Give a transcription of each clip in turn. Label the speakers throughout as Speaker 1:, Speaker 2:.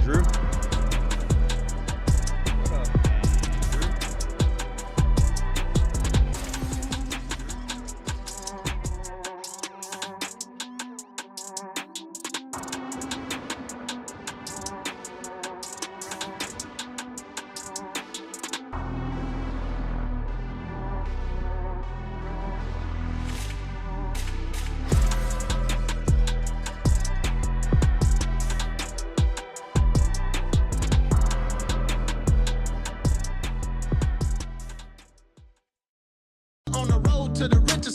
Speaker 1: Andrew?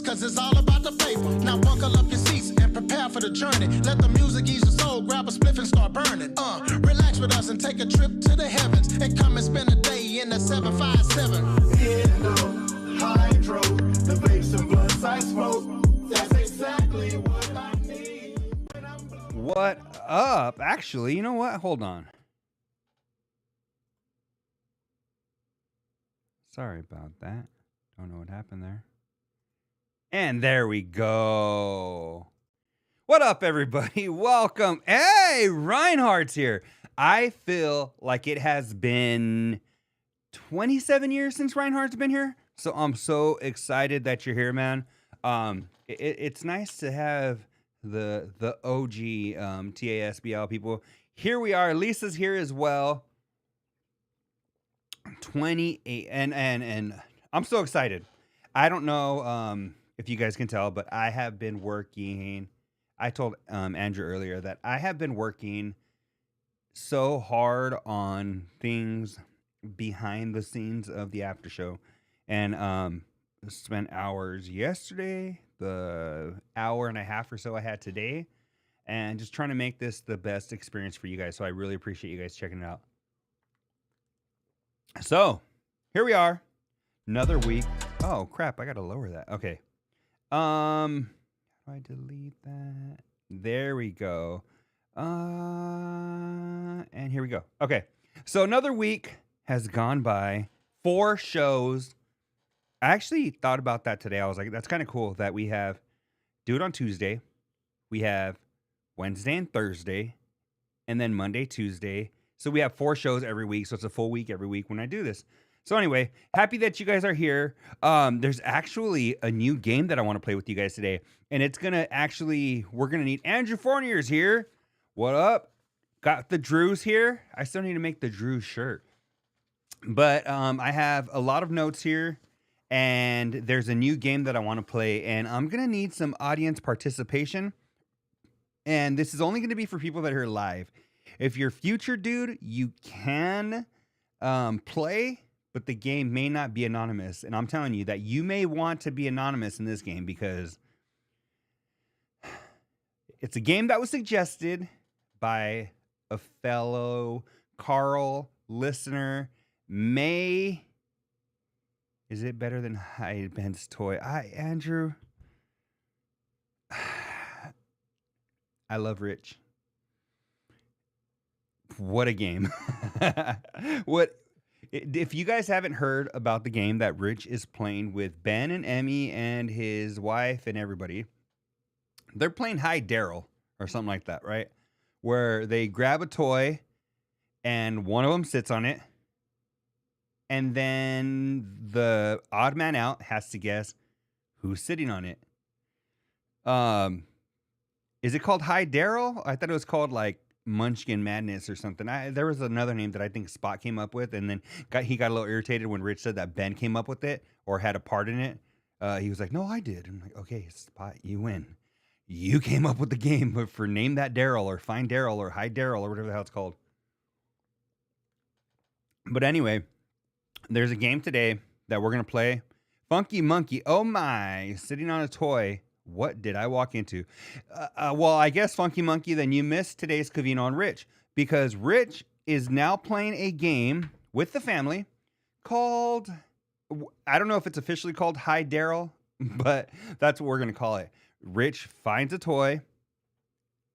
Speaker 2: Cause it's all about the paper. Now buckle up your seats and prepare for the journey. Let the music ease your soul, grab a spliff and start burning. Relax with us and take a trip to the heavens. And come and spend a day in the 757.
Speaker 3: Hydro, the vapes and blunts I smoke. That's exactly what I need.
Speaker 1: What up? Actually, you know what? Hold on. Sorry about that. Don't know what happened there. And there we go. What up, everybody? Welcome. Hey, Reinhardt's here. I feel like it has been 27 years since Reinhardt's been here. So I'm so excited that you're here, man. It's nice to have the OG TASBL people. Here we are. Lisa's here as well. 28 and I'm so excited. I don't know if you guys can tell, but I have been working. I told Andrew earlier that I have been working so hard on things behind the scenes of the after show, and spent hours yesterday, the hour and a half or so I had today, and just trying to make this the best experience for you guys. So I really appreciate you guys checking it out. So here we are, another week. Oh crap, I gotta lower that. Okay. How do I delete that? There we go. And here we go. Okay. So another week has gone by. 4 shows. I actually thought about that today. I was like, that's kind of cool that we have Do It on Tuesday. We have Wednesday and Thursday. And then Monday, Tuesday. So we have 4 shows every week. So it's a full week every week when I do this. So anyway, happy that you guys are here. There's actually a new game that I want to play with you guys today. And it's going to we're going to need Andrew Fournier's here. What up? Got the Drews here. I still need to make the Drew shirt. But I have a lot of notes here. And there's a new game that I want to play. And I'm going to need some audience participation. And this is only going to be for people that are live. If you're future, dude, you can play. But the game may not be anonymous. And I'm telling you that you may want to be anonymous in this game because it's a game that was suggested by a fellow Carl listener. Is it better than Hide Ben's toy? Andrew, I love Rich. What a game. If you guys haven't heard about the game that Rich is playing with Ben and Emmy and his wife and everybody, they're playing Hi Daryl or something like that, right? Where they grab a toy and one of them sits on it, and then the odd man out has to guess who's sitting on it. Is it called Hi Daryl? I thought it was called like Munchkin Madness or something. There was another name that I think Spot came up with, and then he got a little irritated when Rich said that Ben came up with it or had a part in it. He was like, "No, I did." I'm like, "Okay, Spot, you win. You came up with the game, but for Name That Daryl or Find Daryl or Hide Daryl or whatever the hell it's called." But anyway, there's a game today that we're gonna play. Funky Monkey. Oh my! Sitting on a toy. What did I walk into? Well, I guess, Funky Monkey, then you missed today's Covino on Rich, because Rich is now playing a game with the family called, I don't know if it's officially called Hi Daryl, but that's what we're going to call it. Rich finds a toy.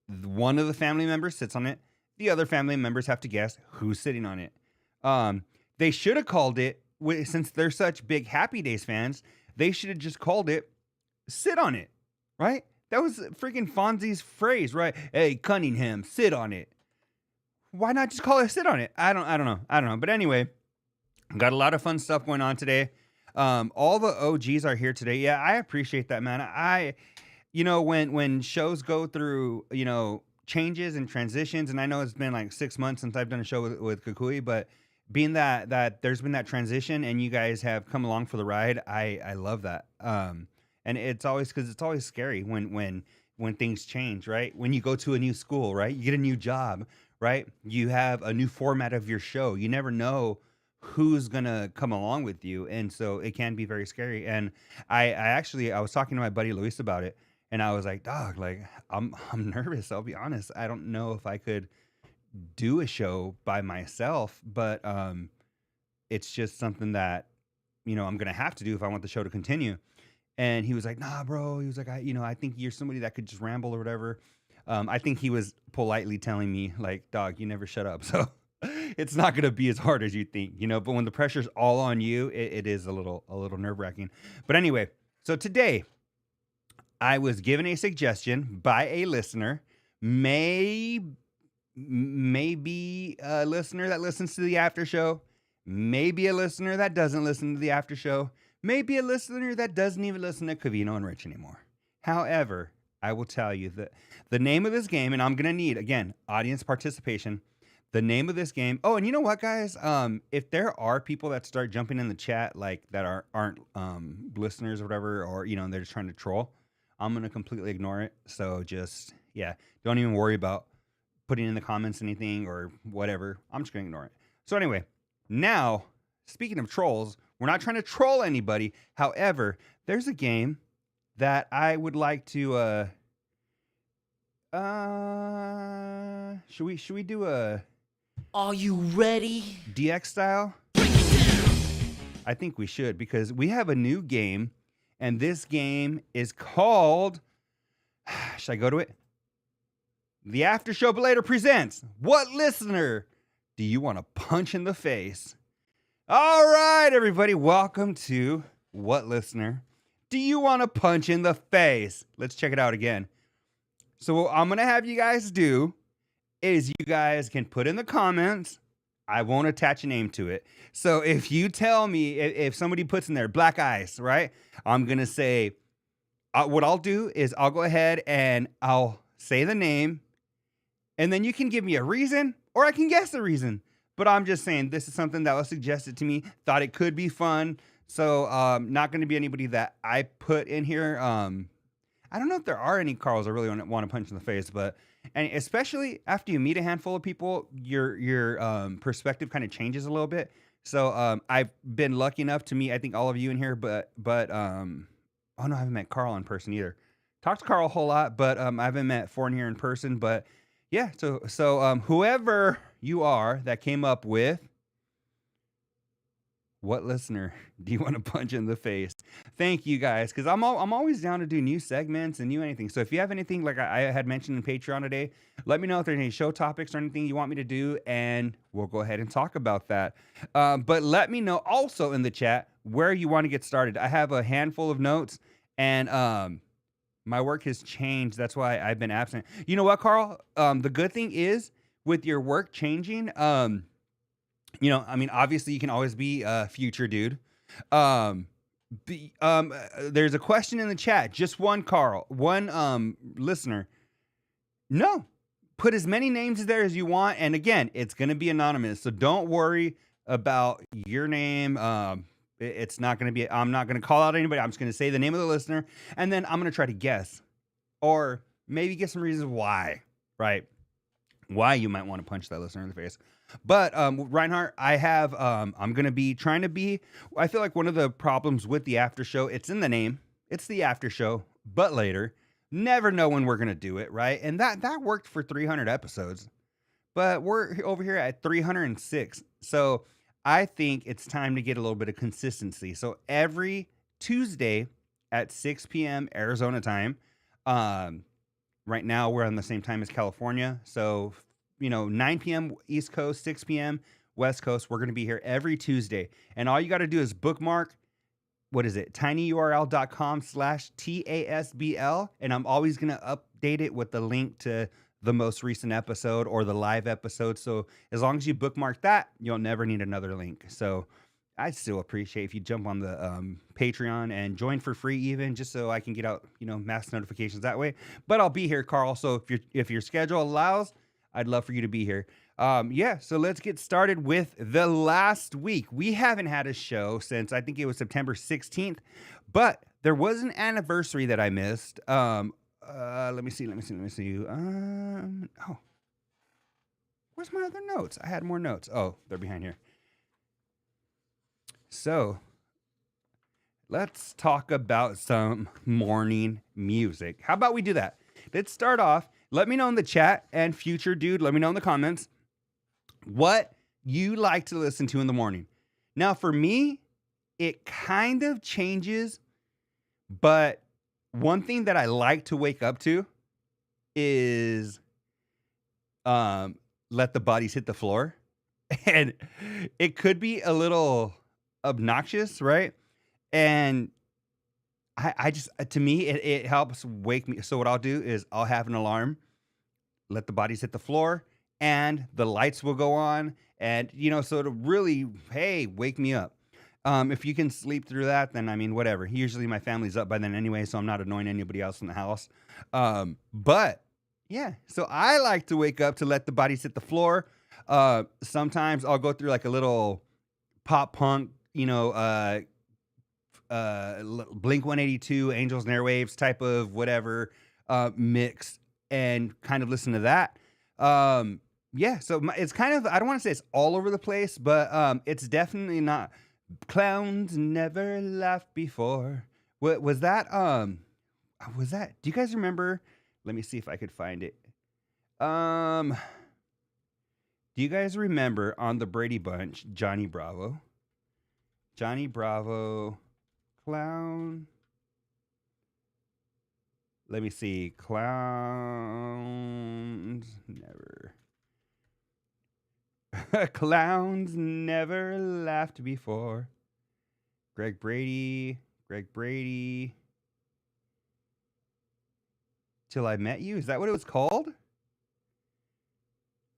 Speaker 1: One of the family members sits on it. The other family members have to guess who's sitting on it. They should have called it, since they're such big Happy Days fans, they should have just called it Sit on It. Right? That was freaking Fonzie's phrase, right? Hey, Cunningham, sit on it. why not just call it sit on it? I don't know. But anyway, got a lot of fun stuff going on today. All the OGs are here today. Yeah, I appreciate that, man. When shows go through, changes and transitions, and I know it's been like 6 months since I've done a show with Kukui, but being that there's been that transition and you guys have come along for the ride, I love that. And it's always because it's always scary when things change, right? When you go to a new school, right? You get a new job, right? You have a new format of your show. You never know who's gonna come along with you, and so it can be very scary. And I was talking to my buddy Luis about it, and I was like, dog, like I'm nervous. I'll be honest. I don't know if I could do a show by myself, but it's just something that I'm gonna have to do if I want the show to continue. And he was like, nah, bro. He was like, I think you're somebody that could just ramble or whatever. I think he was politely telling me, like, dog, you never shut up. So it's not gonna be as hard as you think, But when the pressure's all on you, it is a little nerve wracking. But anyway, so today I was given a suggestion by a listener, maybe a listener that listens to the after show, maybe a listener that doesn't listen to the after show, maybe a listener that doesn't even listen to Covino and Rich anymore. However, I will tell you that the name of this game, and I'm going to need, again, audience participation. The name of this game. Oh, and you know what, guys? If there are people that start jumping in the chat, like that aren't listeners or whatever, or, they're just trying to troll, I'm going to completely ignore it. So just, don't even worry about putting in the comments anything or whatever. I'm just going to ignore it. So anyway, now, speaking of trolls, we're not trying to troll anybody. However, there's a game that I would like to should we do a
Speaker 4: Are you ready?
Speaker 1: DX style? I think we should, because we have a new game, and this game is called, should I go to it? The After Show Later presents What Listener Do You Want to Punch in the Face? All right, everybody, welcome to What Listener Do You Want to Punch in the Face? Let's check it out again. So what I'm going to have you guys do is you guys can put in the comments. I won't attach a name to it. So if you tell me, if somebody puts in there black ice, right? I'm going to say, what I'll do is I'll go ahead and I'll say the name, and then you can give me a reason, or I can guess the reason. But I'm just saying, this is something that was suggested to me. Thought it could be fun. So not going to be anybody that I put in here. I don't know if there are any Carls I really want to punch in the face, but and especially after you meet a handful of people, your perspective kind of changes a little bit. So I've been lucky enough to meet, I think, all of you in here, but oh no, I haven't met Carl in person either. Talked to Carl a whole lot, but I haven't met Foreign here in person. But yeah, so whoever you are that came up with What Listener Do You Want to Punch in the Face? Thank you guys, because I'm always down to do new segments and new anything. So if you have anything like I had mentioned in Patreon today, let me know if there's any show topics or anything you want me to do, and we'll go ahead and talk about that. But let me know also in the chat where you want to get started. I have a handful of notes, and my work has changed. That's why I've been absent. You know what, Carl? The good thing is with your work changing, I mean, obviously you can always be a future dude. There's a question in the chat. Just one, Carl. One listener. No. Put as many names there as you want. And again, it's going to be anonymous. So don't worry about your name. It's not going to be, I'm not going to call out anybody. I'm just going to say the name of the listener. And then I'm going to try to guess. Or maybe get some reasons why, right? Why you might want to punch that listener in the face. But Reinhardt, I have I'm gonna be trying to be. I feel like one of the problems with the after show, it's in the name. It's the after show, but later. Never know when we're gonna do it, right? And that worked for 300 episodes, but we're over here at 306. So I think it's time to get a little bit of consistency. So every Tuesday at 6 p.m. Arizona time. Right now, we're on the same time as California. So, 9 p.m. East Coast, 6 p.m. West Coast. We're going to be here every Tuesday. And all you got to do is bookmark, tinyurl.com/TASBL. And I'm always going to update it with the link to the most recent episode or the live episode. So as long as you bookmark that, you'll never need another link. So I still appreciate if you jump on the Patreon and join for free, even just so I can get out, mass notifications that way. But I'll be here, Carl. So if your schedule allows, I'd love for you to be here. So let's get started with the last week. We haven't had a show since I think it was September 16th, but there was an anniversary that I missed. Let me see. Where's my other notes? I had more notes. Oh, they're behind here. So let's talk about some morning music. How about we do that? Let's start off. Let me know in the chat, and future dude, let me know in the comments what you like to listen to in the morning. Now, for me, it kind of changes, but one thing that I like to wake up to is Let the Bodies Hit the Floor. And it could be a little obnoxious, right? And I just, to me, it helps wake me. So what I'll do is I'll have an alarm, Let the Bodies Hit the Floor, and the lights will go on. And, so it'll really, hey, wake me up. If you can sleep through that, then I mean, whatever. Usually my family's up by then anyway, so I'm not annoying anybody else in the house. But yeah, so I like to wake up to Let the Bodies Hit the Floor. Sometimes I'll go through like a little pop punk, Blink 182, Angels and Airwaves type of whatever mix, and kind of listen to that. So it's kind of, I don't want to say it's all over the place, but it's definitely not. Clowns never laughed before. What was that? Do you guys remember? Let me see if I could find it. Do you guys remember on the Brady Bunch, Johnny Bravo, clown? Let me see. Clowns never. Clowns never laughed before. Greg Brady. Till I Met You. Is that what it was called?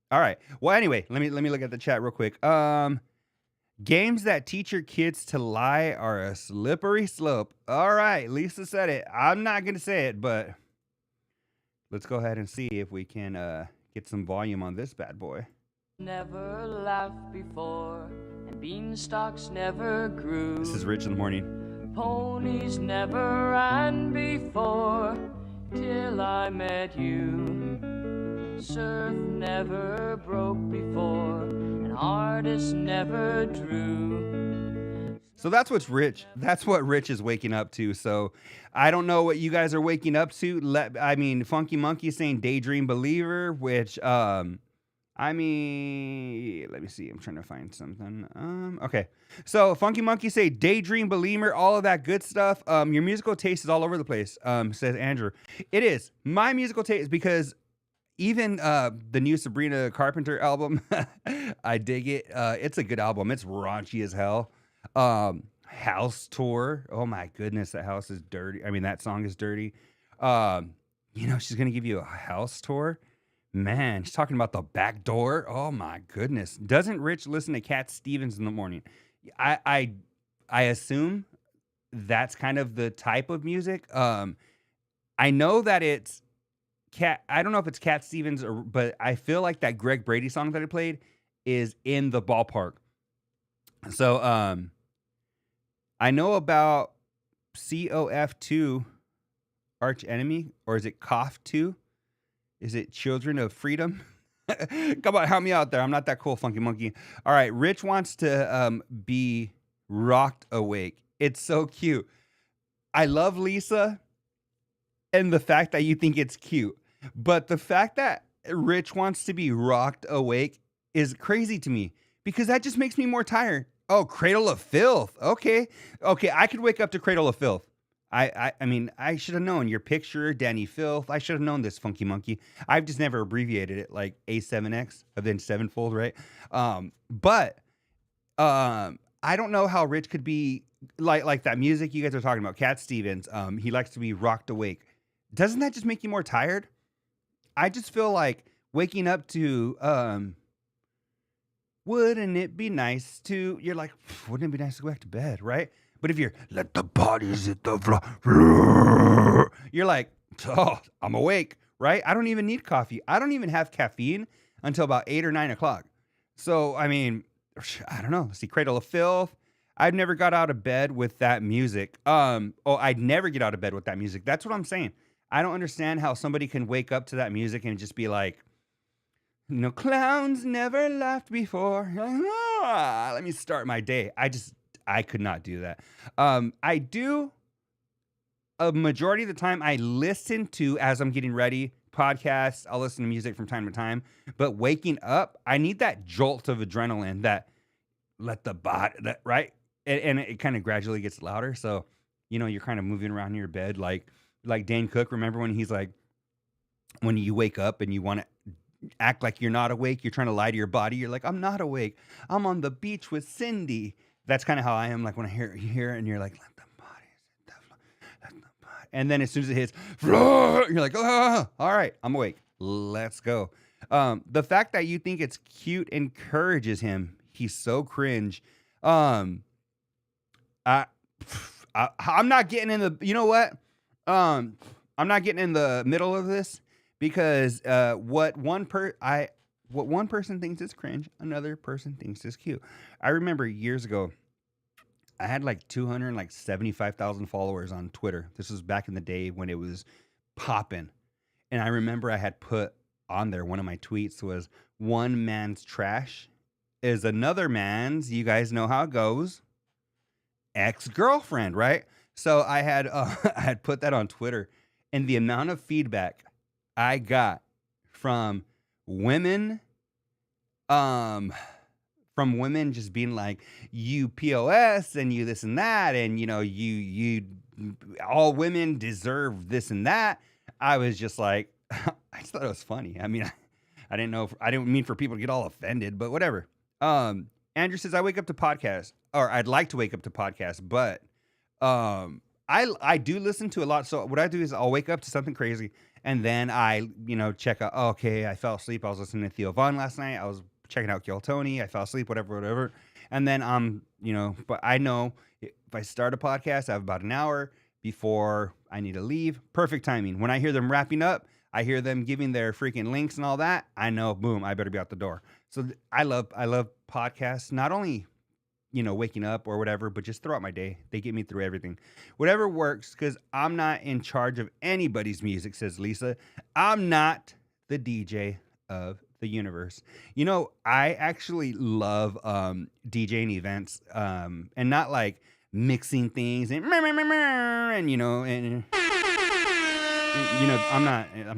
Speaker 1: All right. Well, anyway, let me look at the chat real quick. Games that teach your kids to lie are a slippery slope. All right, Lisa said it. I'm not gonna say it, but let's go ahead and see if we can get some volume on this bad boy.
Speaker 5: Never laughed before, and beanstalks never grew.
Speaker 1: This is Rich in the Morning.
Speaker 5: Ponies never ran before, till I met you. Surf never broke before, and artists never drew.
Speaker 1: So that's what Rich is waking up to. So I don't know what you guys are waking up to. Funky Monkey saying Daydream Believer, which let me see. I'm trying to find something. Okay. So Funky Monkey say Daydream Believer, all of that good stuff. Your musical taste is all over the place, says Andrew. It is. My musical taste, because even the new Sabrina Carpenter album, I dig it. It's a good album. It's raunchy as hell. House Tour. Oh my goodness, that house is dirty. I mean, that song is dirty. She's gonna give you a house tour. Man, she's talking about the back door. Oh my goodness. Doesn't Rich listen to Cat Stevens in the morning? I assume that's kind of the type of music. I know that it's Cat. I don't know if it's Cat Stevens but I feel like that Greg Brady song that I played is in the ballpark. So I know about COF2, Arch Enemy, or is it COF2? Is it Children of Freedom? Come on, help me out there. I'm not that cool, Funky Monkey. All right, Rich wants to be rocked awake. It's so cute. I love Lisa and the fact that you think it's cute. But the fact that Rich wants to be rocked awake is crazy to me, because that just makes me more tired. Oh, Cradle of Filth. Okay, I could wake up to Cradle of Filth. I mean, I should have known your picture, Danny Filth. I should have known this, Funky Monkey. I've just never abbreviated it like A7X, and then sevenfold, right? But I don't know how Rich could be like that music you guys are talking about. Cat Stevens, he likes to be rocked awake. Doesn't that just make you more tired? I just feel like waking up to wouldn't it be nice to, you're like, wouldn't it be nice to go back to bed, right? But if you're, let the bodies hit the floor, you're like, oh, I'm awake, right? I don't even need coffee. I don't even have caffeine until about 8 or 9 o'clock. So, I mean, I don't know. See, Cradle of Filth. I've never got out of bed with that music. I'd never get out of bed with that music. That's what I'm saying. I don't understand how somebody can wake up to that music and just be like, no clowns never laughed before. Let me start my day. I could not do that. I do a majority of the time. I listen to, as I'm getting ready, podcasts. I'll listen to music from time to time. But waking up, I need that jolt of adrenaline that let the body, right? And it kind of gradually gets louder. So, you're kind of moving around in your bed like Dane Cook. Remember when he's like, when you wake up and you want to act like you're not awake, you're trying to lie to your body. You're like, I'm not awake. I'm on the beach with Cindy. That's kind of how I am. Like when I hear it and you're like, let the body hit the floor, let the body. And then as soon as it hits, you're like, oh, all right, I'm awake. Let's go. The fact that you think it's cute encourages him. He's so cringe. I'm not getting in the, you know what? I'm not getting in the middle of this because what one person thinks is cringe, another person thinks is cute. I remember years ago, I had like 275,000 followers on Twitter. This was back in the day when it was popping. And I remember I had put on there, one of my tweets was, one man's trash is another man's, you guys know how it goes, ex-girlfriend, right? So I had I had put that on Twitter, and the amount of feedback I got from women just being like, you POS and you this and that, and you all women deserve this and that. I was just like, I just thought it was funny. I mean, I didn't mean for people to get all offended, but whatever. Andrew says, I wake up to podcasts, or I'd like to wake up to podcasts, but I do listen to a lot. So what I do is I'll wake up to something crazy, and then I check out, okay, I fell asleep. I was listening to Theo Von last night. I was checking out Kill Tony. I fell asleep, whatever. And then but I know if I start a podcast, I have about an hour before I need to leave. Perfect timing. When I hear them wrapping up, I hear them giving their freaking links and all that, I know, boom, I better be out the door. So I love podcasts, not only, waking up or whatever, but just throughout my day. They get me through everything. Whatever works, because I'm not in charge of anybody's music, says Lisa. I'm not the DJ of the universe. I actually love DJing events, and not like mixing things and I'm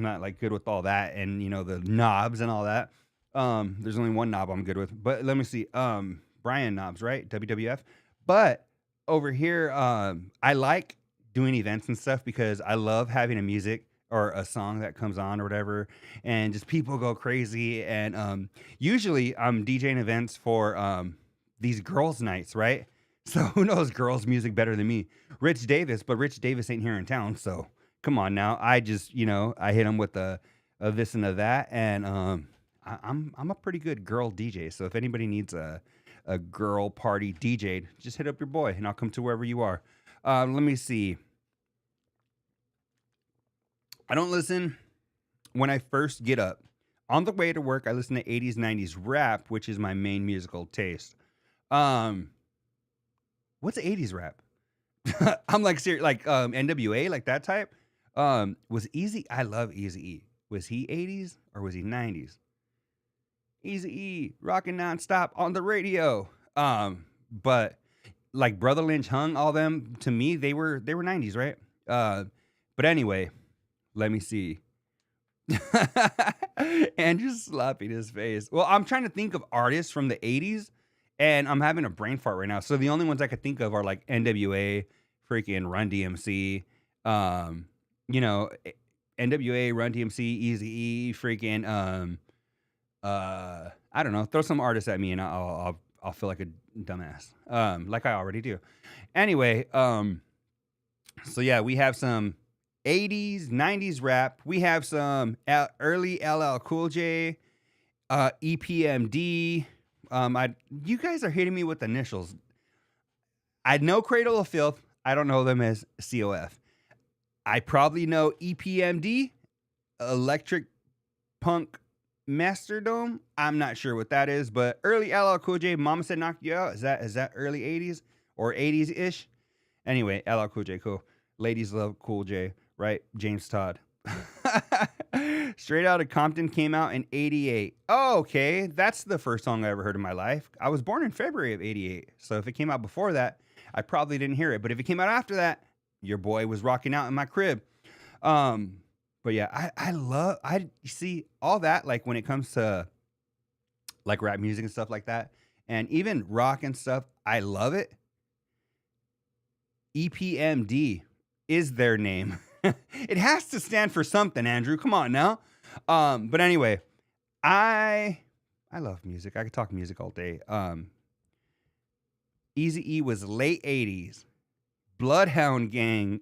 Speaker 1: not like good with all that and the knobs and all that. There's only one knob I'm good with, but let me see. Brian knobs, right? WWF. But over here, I like doing events and stuff because I love having a music or a song that comes on or whatever, and just people go crazy. And usually I'm DJing events for these girls' nights, right? So who knows girls' music better than me? Rich Davis, but Rich Davis ain't here in town, so come on now. I just, I hit him with a this and a that, and I'm a pretty good girl DJ. So if anybody needs a girl party DJ, just hit up your boy, and I'll come to wherever you are. Let me see. I don't listen when I first get up. On the way to work, I listen to 80s, 90s rap, which is my main musical taste. What's 80s rap? I'm like serious, like NWA, like that type. Was Easy? I love Eazy-E. Was he 80s or was he 90s? Eazy-E, rocking nonstop on the radio. But like Brother Lynch Hung, all them, to me, they were 90s, right? But anyway, let me see. Andrew's slapping his face. Well, I'm trying to think of artists from the 80s, and I'm having a brain fart right now. So the only ones I could think of are like NWA, freaking Run DMC, NWA, Run DMC, Eazy-E, freaking, I don't know. Throw some artists at me, and I'll feel like a dumbass, like I already do. Anyway, so yeah, we have some 80s, 90s rap. We have some early LL Cool J, EPMD. You guys are hitting me with initials. I know Cradle of Filth. I don't know them as COF. I probably know EPMD, Electric Punk Masterdome. I'm not sure what that is, but early LL Cool J, Mama Said Knock You Out. Is that early 80s or 80s ish? Anyway, LL Cool J, cool. Ladies love Cool J, right? James Todd. Straight Outta Compton came out in 88. Oh, okay. That's the first song I ever heard in my life. I was born in February of 88. So if it came out before that, I probably didn't hear it. But if it came out after that, your boy was rocking out in my crib. But yeah, I see all that, like when it comes to like rap music and stuff like that, and even rock and stuff, I love it. EPMD is their name. It has to stand for something, Andrew. Come on now. But anyway, I love music. I could talk music all day. Eazy-E was late 80s. Bloodhound Gang.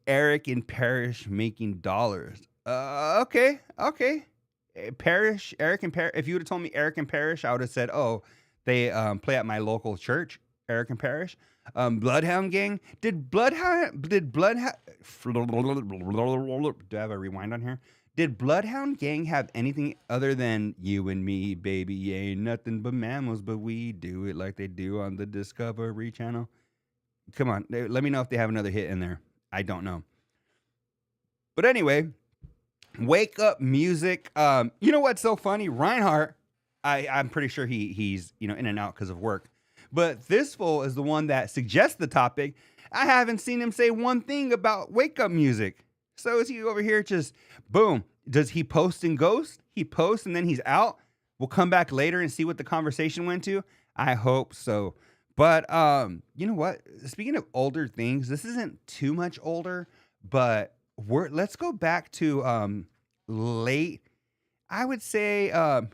Speaker 1: Eric and Parrish making dollars. Okay. Parrish, Eric and Parrish. If you would have told me Eric and Parrish, I would have said, oh, they play at my local church, Eric and Parrish. Bloodhound Gang. Did Bloodhound do I have a rewind on here? Did Bloodhound Gang have anything other than you and me, baby? Ain't nothing but mammals, but we do it like they do on the Discovery Channel. Come on, let me know if they have another hit in there. I don't know. But anyway, wake up music. You know what's so funny? Reinhardt, I'm pretty sure he's in and out because of work. But this fool is the one that suggests the topic. I haven't seen him say one thing about wake up music. So is he over here just boom? Does he post and ghost? He posts and then he's out. We'll come back later and see what the conversation went to. I hope so. But you know what? Speaking of older things, this isn't too much older, but let's go back to late. I would say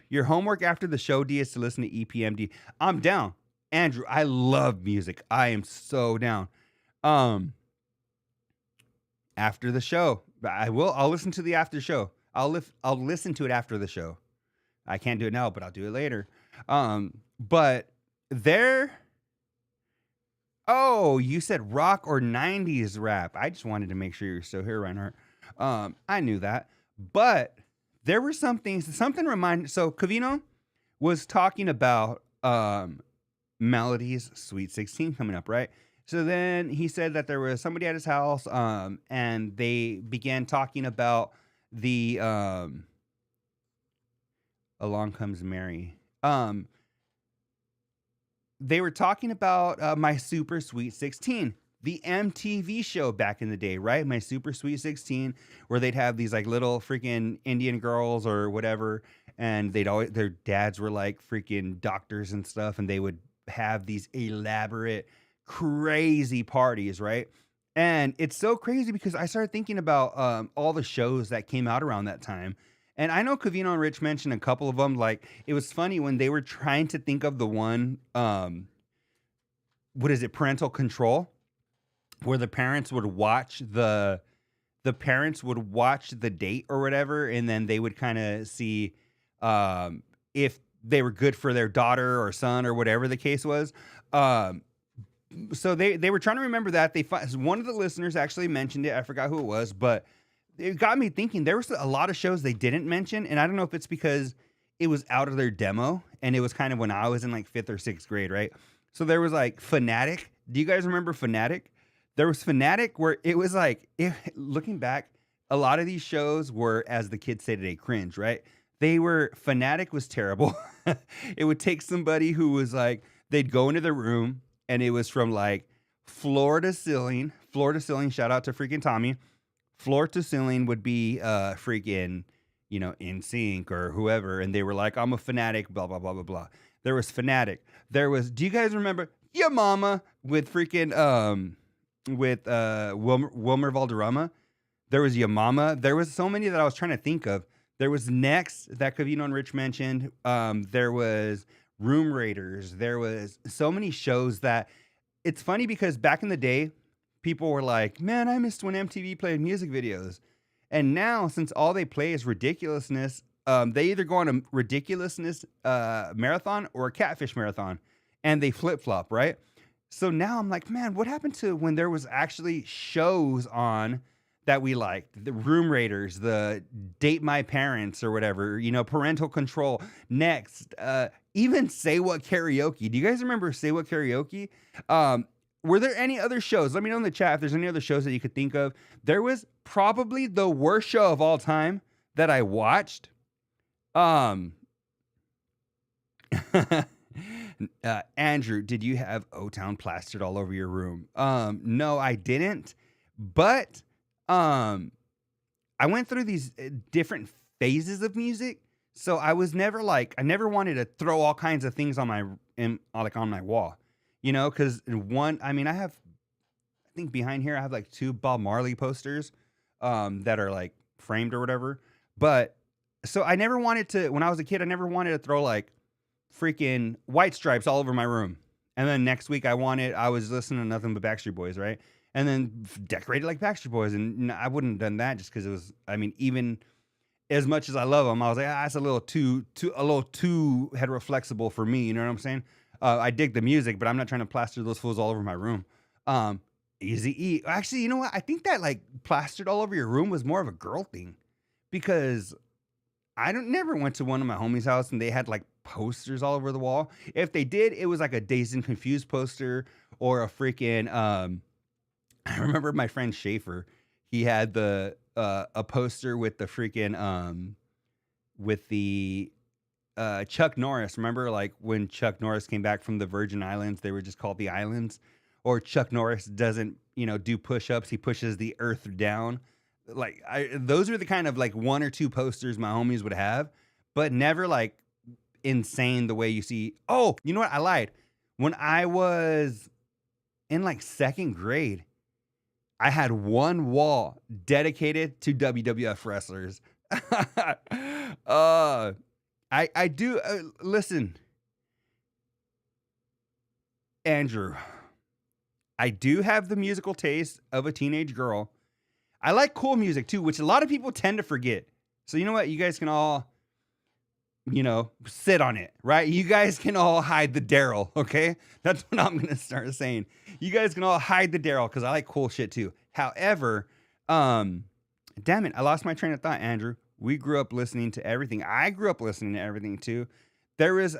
Speaker 1: your homework after the show, D, is to listen to EPMD. I'm down. Andrew, I love music. I am so down. After the show, I'll listen to the after show. I'll listen to it after the show. I can't do it now, but I'll do it later. But there. Oh, you said rock or 90s rap. I just wanted to make sure you're still here, Reinhardt. I knew that. But there were some things, something reminded. So Covino was talking about Melody's Sweet 16 coming up, right? So then he said that there was somebody at his house, and they began talking about the Along Comes Mary. They were talking about My Super Sweet 16, the MTV show back in the day, right? My Super Sweet 16, where they'd have these like little freaking Indian girls or whatever, and their dads were like freaking doctors and stuff, and they would have these elaborate, crazy parties, right? And it's so crazy because I started thinking about all the shows that came out around that time. And I know Covino and Rich mentioned a couple of them. Like, it was funny when they were trying to think of the one, Parental Control, where the parents would watch the date or whatever, and then they would kind of see if they were good for their daughter or son or whatever the case was. So they were trying to remember that. One of the listeners actually mentioned it. I forgot who it was, but it got me thinking. There was a lot of shows they didn't mention, and I don't know if it's because it was out of their demo, and it was kind of when I was in like 5th or 6th grade, right? So there was like Fanatic. Do you guys remember Fanatic? There was Fanatic where it was like, looking back, a lot of these shows were, as the kids say today, cringe, right? Fanatic was terrible. It would take somebody who was like, they'd go into the room, and it was from like floor to ceiling, shout out to freaking Tommy. Floor to ceiling would be freaking, In Sync or whoever. And they were like, I'm a fanatic, blah, blah, blah, blah, blah. There was Fanatic. Do you guys remember Ya Mama with freaking, Wilmer Valderrama? There was Ya Mama. There was so many that I was trying to think of. There was Next that Covino and Rich mentioned. There was Room Raiders. There was so many shows that it's funny because back in the day, people were like, man, I missed when MTV played music videos. And now, since all they play is ridiculousness, they either go on a ridiculousness marathon or a catfish marathon, and they flip flop, right? So now I'm like, man, what happened to when there was actually shows on that we liked? The Room Raiders, the Date My Parents or whatever, Parental Control. Next, even Say What Karaoke. Do you guys remember Say What Karaoke? Were there any other shows? Let me know in the chat if there's any other shows that you could think of. There was probably the worst show of all time that I watched. Andrew, did you have O-Town plastered all over your room? No, I didn't. But I went through these different phases of music. So I was never I never wanted to throw all kinds of things on my wall. Because I think behind here I have like 2 Bob Marley posters that are like framed or whatever. But so I never wanted to, when I was a kid, I never wanted to throw like freaking White Stripes all over my room. And then next week I was listening to nothing but Backstreet Boys, right? And then decorated like Backstreet Boys. And I wouldn't have done that just because it was, even as much as I love them, I was like, it's a little too heteroflexible for me. You know what I'm saying? I dig the music, but I'm not trying to plaster those fools all over my room. Easy E. Actually, you know what? I think that like plastered all over your room was more of a girl thing, because I never went to one of my homies' house and they had like posters all over the wall. If they did, it was like a Dazed and Confused poster or a freaking. I remember my friend Schaefer. He had a poster with the freaking with the. Chuck Norris, remember like when Chuck Norris came back from the Virgin Islands, they were just called the Islands, or Chuck Norris doesn't, do push-ups. He pushes the earth down. Like those were the kind of like 1 or 2 posters my homies would have, but never like insane the way you see. Oh, you know what? I lied. When I was in like 2nd grade, I had one wall dedicated to WWF wrestlers. I do, listen, Andrew, I do have the musical taste of a teenage girl. I like cool music too, which a lot of people tend to forget. So you know what? You guys can all, sit on it, right? You guys can all hide the Daryl, okay? That's what I'm going to start saying. You guys can all hide the Daryl because I like cool shit too. However, damn it, I lost my train of thought, Andrew. We grew up listening to everything. I grew up listening to everything too. There was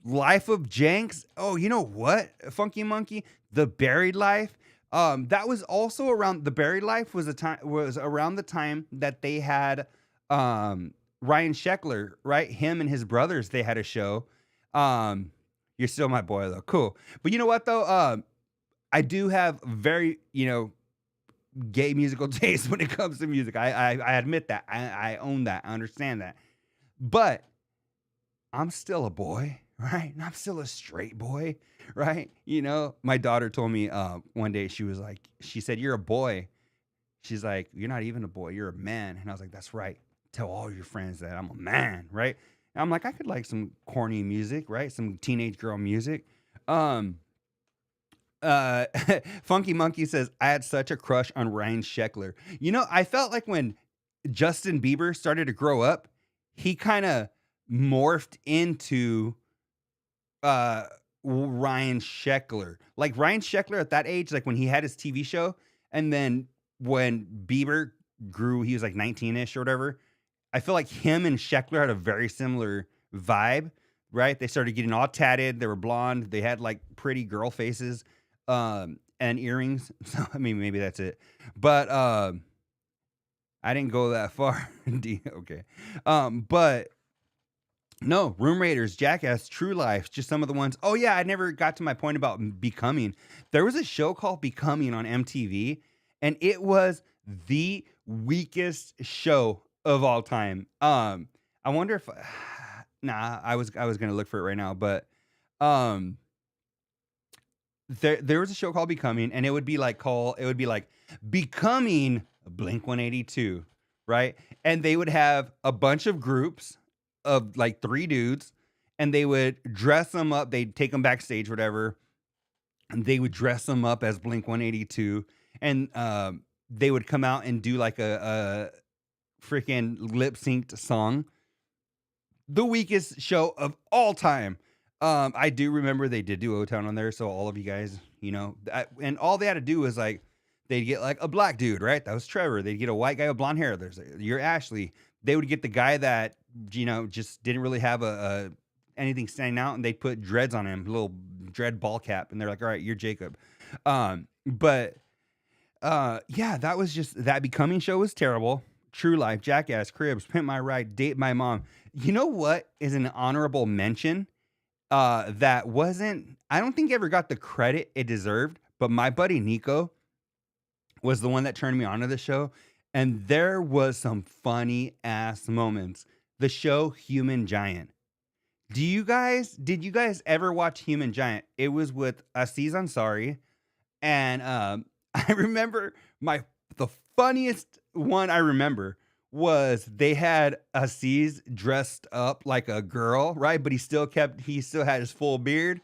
Speaker 1: Life of Jenks. Oh, you know what? Funky Monkey, The Buried Life. That was also around, The Buried Life was around the time that they had Ryan Sheckler, right? Him and his brothers, they had a show. You're still my boy though. Cool. But you know what though? I do have very, gay musical taste when it comes to music. I admit that. I own that. I understand that. But I'm still a boy, right? And I'm still a straight boy, right? My daughter told me one day, she said, you're a boy. She's like, you're not even a boy. You're a man. And I was like, that's right. Tell all your friends that I'm a man, right? And I'm like, I could like some corny music, right? Some teenage girl music. Funky Monkey says, I had such a crush on Ryan Sheckler. I felt like when Justin Bieber started to grow up, he kind of morphed into Ryan Sheckler. Like Ryan Sheckler at that age, like when he had his TV show, and then when Bieber grew, he was like 19-ish or whatever. I feel like him and Sheckler had a very similar vibe, right? They started getting all tatted. They were blonde. They had like pretty girl faces. And earrings. So maybe that's it. But I didn't go that far. Okay. But no, Room Raiders, Jackass, True Life, just some of the ones. Oh yeah, I never got to my point about Becoming. There was a show called Becoming on MTV, and it was the weakest show of all time. I wonder if I was gonna look for it right now, but there was a show called Becoming, and it would be like Becoming Blink-182, right? And they would have a bunch of groups of like 3 dudes, and they would dress them up. They'd take them backstage, whatever, and they would dress them up as Blink-182, and they would come out and do like a freaking lip synced song. The weakest show of all time. I do remember they did do O-Town on there, so all of you guys, and all they had to do was like they'd get like a black dude, right? That was Trevor. They'd get a white guy with blonde hair. You're Ashley. They would get the guy that just didn't really have a anything standing out, and they'd put dreads on him, little dread ball cap, and they're like, all right, you're Jacob. But yeah, that was just that Becoming show was terrible. True Life, Jackass, Cribs, Pimp My Ride, Date My Mom. You know what is an honorable mention? That wasn't, I don't think ever got the credit it deserved, but my buddy Nico was the one that turned me on to the show. And there was some funny ass moments. The show Human Giant. Did you guys ever watch Human Giant? It was with Aziz Ansari. And I remember the funniest one I remember was they had Aziz dressed up like a girl, right? But he still had his full beard,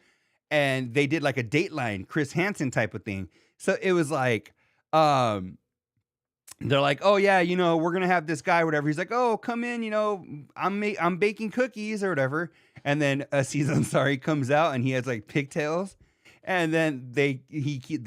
Speaker 1: and they did like a Dateline Chris Hansen type of thing. So it was like, they're like, oh yeah, we're gonna have this guy, whatever. He's like, oh, come in, I'm baking cookies or whatever. And then Aziz Ansari comes out and he has like pigtails. And then the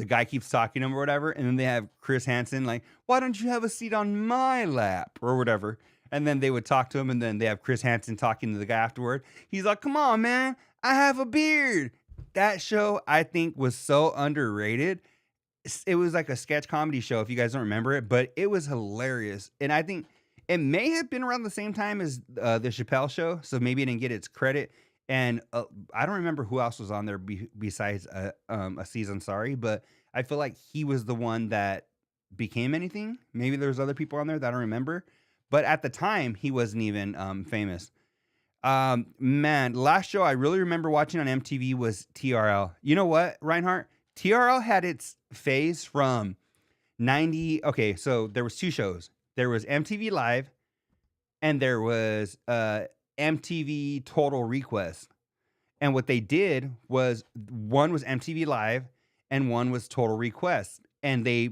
Speaker 1: guy keeps talking to him or whatever. And then they have Chris Hansen like, why don't you have a seat on my lap or whatever? And then they would talk to him. And then they have Chris Hansen talking to the guy afterward. He's like, come on, man, I have a beard. That show, I think, was so underrated. It was like a sketch comedy show, if you guys don't remember it, but it was hilarious. And I think it may have been around the same time as the Chappelle show. So maybe it didn't get its credit. And I don't remember who else was on there besides Aziz Ansari, but I feel like he was the one that became anything. Maybe there's other people on there that I don't remember, but at the time he wasn't even famous. Man, last show I really remember watching on MTV was TRL. You know what, Reinhardt? TRL had its phase from 90. Okay, so there was two shows. There was MTV Live, and there was MTV Total Request. And what they did was one was MTV Live and one was Total Request. And they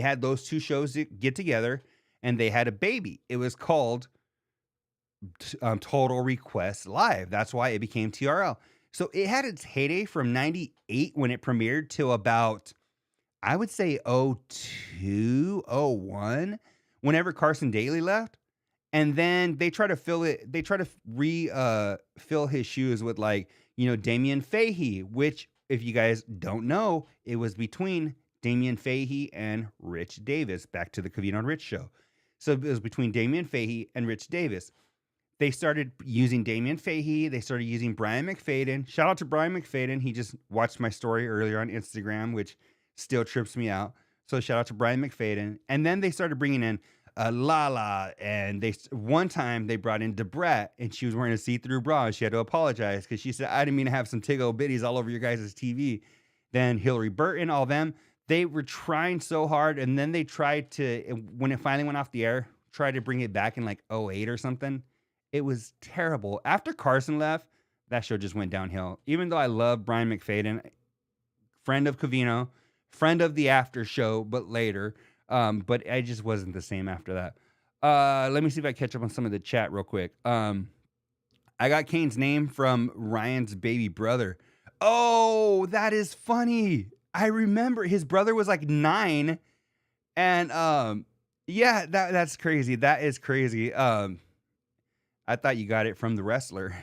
Speaker 1: had those two shows get together and they had a baby. It was called Total Request Live. That's why it became TRL. So it had its heyday from 98 when it premiered to about, I would say 02, 01, whenever Carson Daly left. And then they try to fill his shoes with like, Damian Fahey, which if you guys don't know, it was between Damian Fahey and Rich Davis, back to the Covino and Rich show. So it was between Damian Fahey and Rich Davis. They started using Damian Fahey. They started using Brian McFadden. Shout out to Brian McFadden. He just watched my story earlier on Instagram, which still trips me out. So shout out to Brian McFadden. And then they started bringing in Lala, and one time they brought in Debrat, and she was wearing a see-through bra, and she had to apologize because she said, I didn't mean to have some tiggle bitties all over your guys' TV. Then Hillary Burton, all them, they were trying so hard, and then they tried to, when it finally went off the air, tried to bring it back in like 08 or something. It was terrible. After Carson left, that show just went downhill. Even though I love Brian McFadden, friend of Covino, friend of the after show, but later. But I just wasn't the same after that. Let me see if I catch up on some of the chat real quick. I got Kane's name from Ryan's baby brother. Oh, that is funny. I remember his brother was like 9. And yeah, that's crazy. That is crazy. I thought you got it from the wrestler,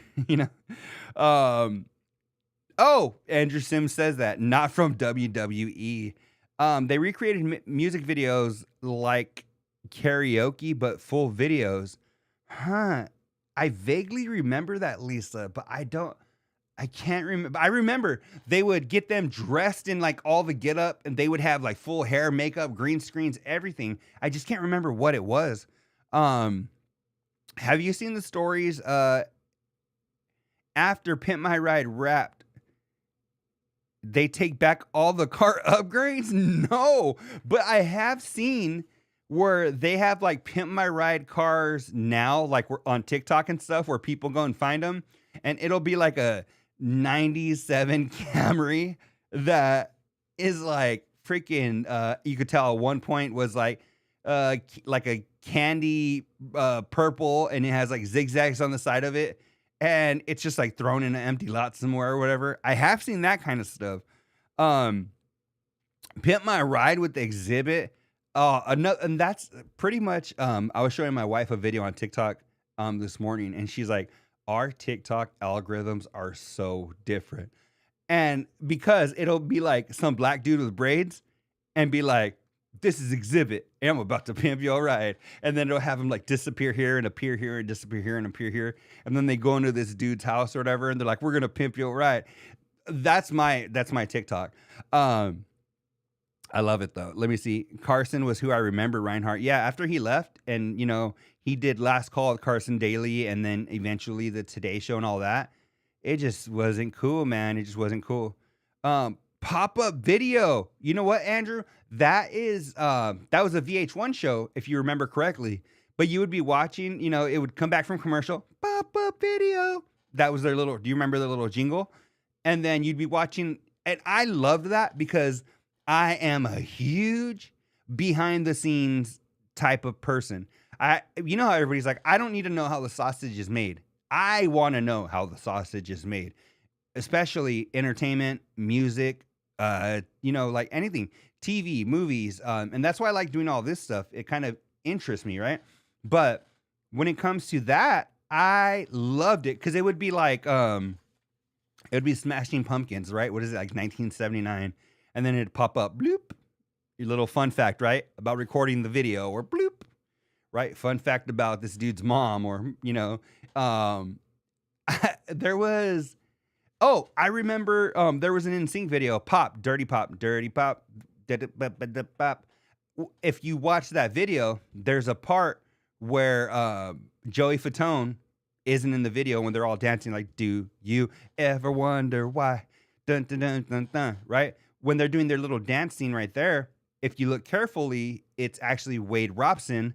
Speaker 1: Oh, Andrew Sims says that, not from WWE. They recreated music videos like karaoke, but full videos. Huh. I vaguely remember that, Lisa, but I can't remember. I remember they would get them dressed in like all the get up, and they would have like full hair, makeup, green screens, everything. I just can't remember what it was. Have you seen the stories after Pimp My Ride wrapped? They take back all the car upgrades? No, but I have seen where they have like Pimp My Ride cars now, like we're on TikTok and stuff, where people go and find them, and it'll be like a 97 Camry that is like freaking you could tell at one point was like a candy purple, and it has like zigzags on the side of it, and it's just like thrown in an empty lot somewhere or whatever. I have seen that kind of stuff. Um, Pimp My Ride with the exhibit. And that's pretty much. I was showing my wife a video on TikTok this morning, and she's like, "Our TikTok algorithms are so different," and because it'll be like some black dude with braids, and be like, "This is exhibit, and I'm about to pimp your ride," and then it'll have him like disappear here and appear here and disappear here and appear here, and then they go into this dude's house or whatever, and they're like, "We're gonna pimp your ride." That's my TikTok. I love it though. Let me see. Carson was who I remember. Reinhardt. Yeah, after he left, and he did Last Call with Carson Daly, and then eventually the Today Show and all that. It just wasn't cool, man. It just wasn't cool. Pop-up video. You know what, Andrew? That was a VH1 show, if you remember correctly. But you would be watching, it would come back from commercial. Pop-up video. That was their little. Do you remember the little jingle? And then you'd be watching, and I loved that because I am a huge behind the scenes type of person. You know how everybody's like, I don't need to know how the sausage is made. I want to know how the sausage is made, especially entertainment, music, like anything, TV, movies. And that's why I like doing all this stuff. It kind of interests me, right? But when it comes to that, I loved it because it would be like, it would be Smashing Pumpkins, right? What is it, like 1979? And then it'd pop up, bloop. Your little fun fact, right? About recording the video, or bloop, right? Fun fact about this dude's mom, or, there was, I remember there was an NSYNC video, Pop, Dirty Pop, Dirty Pop, Pop. If you watch that video, there's a part where Joey Fatone isn't in the video when they're all dancing like, do you ever wonder why? Dun, dun, dun, dun, dun, right? When they're doing their little dance scene right there, if you look carefully, it's actually Wade Robson.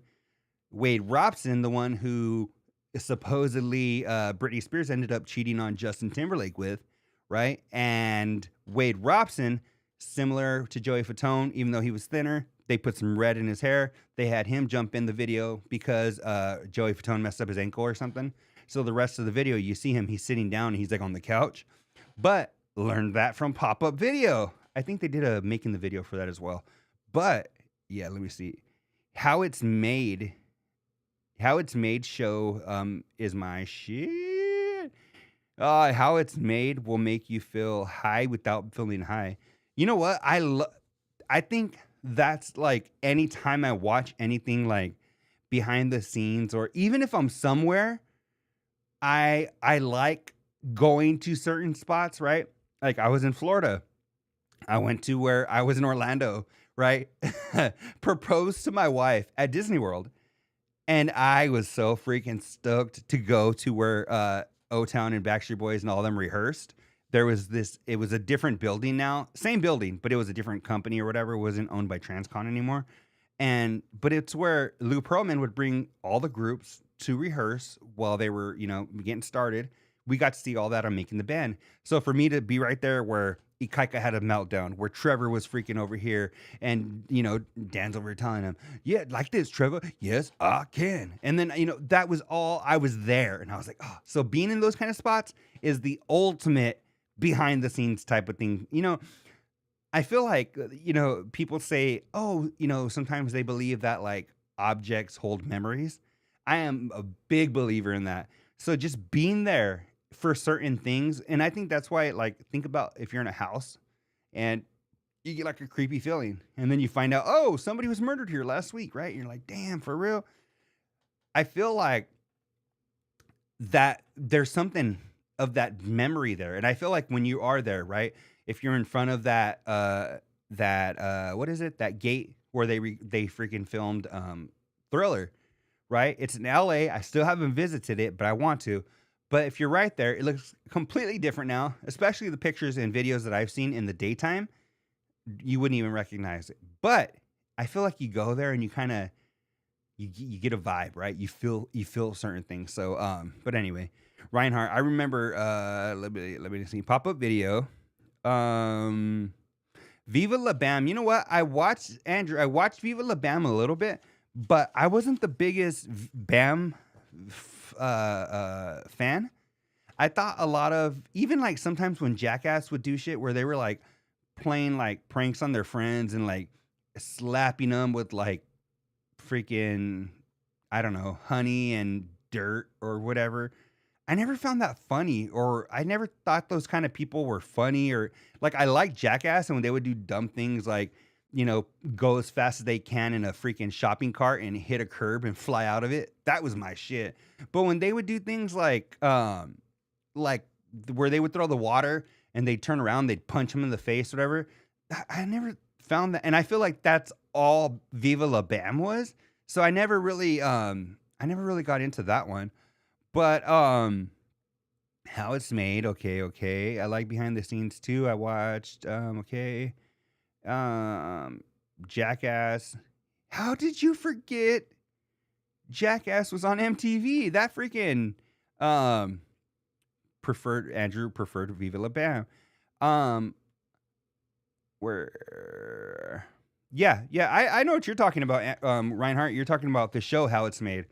Speaker 1: Wade Robson, the one who supposedly Britney Spears ended up cheating on Justin Timberlake with, right? And Wade Robson, similar to Joey Fatone, even though he was thinner, they put some red in his hair. They had him jump in the video because Joey Fatone messed up his ankle or something. So the rest of the video, you see him, he's sitting down, and he's like on the couch. But learned that from Pop-Up Video. I think they did a making the video for that as well. But yeah, let me see. How it's made show is my shit. How it's made will make you feel high without feeling high. You know what? I think that's like anytime I watch anything like behind the scenes, or even if I'm somewhere, I like going to certain spots, right? Like I was in Florida. I went to where I was in Orlando, right? Proposed to my wife at Disney World. And I was so freaking stoked to go to where O-Town and Backstreet Boys and all them rehearsed. It was a different building now. Same building, but it was a different company or whatever. It wasn't owned by Transcon anymore. But it's where Lou Pearlman would bring all the groups to rehearse while they were, getting started. We got to see all that on Making the Band. So for me to be right there where Ikaika had a meltdown, where Trevor was freaking over here, and Dan's over here telling him, "Yeah, like this, Trevor. Yes, I can." And then that was all. I was there, and I was like, "Oh." So being in those kind of spots is the ultimate behind the scenes type of thing. I feel like people say, "Oh, sometimes they believe that like objects hold memories." I am a big believer in that. So just being there for certain things. And I think that's why, like, think about if you're in a house and you get like a creepy feeling, and then you find out, oh, somebody was murdered here last week, right? And you're like, damn, for real. I feel like that there's something of that memory there. And I feel like when you are there, right? If you're in front of that, what is it? That gate where they freaking filmed Thriller, right? It's in LA. I still haven't visited it, but I want to. But if you're right there, it looks completely different now, especially the pictures and videos that I've seen in the daytime. You wouldn't even recognize it. But I feel like you go there and you kind of you get a vibe, right? You feel certain things. So but anyway, Reinhardt, I remember let me see, Pop-Up Video. Viva La Bam. You know what? I watched Viva La Bam a little bit, but I wasn't the biggest Bam fan. I thought a lot of even like sometimes when Jackass would do shit where they were like playing like pranks on their friends and like slapping them with like freaking I don't know honey and dirt or whatever. I never found that funny, or I never thought those kind of people were funny, or like I like Jackass and when they would do dumb things like go as fast as they can in a freaking shopping cart and hit a curb and fly out of it. That was my shit. But when they would do things like where they would throw the water and they'd turn around, they'd punch him in the face, whatever. I never found that, and I feel like that's all Viva La Bam was. So I never really got into that one. But how it's made, okay. I like behind the scenes too. I watched Jackass. How did you forget Jackass was on MTV? That freaking Andrew preferred Viva La Bam. Where I know what you're talking about, Reinhardt. You're talking about the show, how it's made.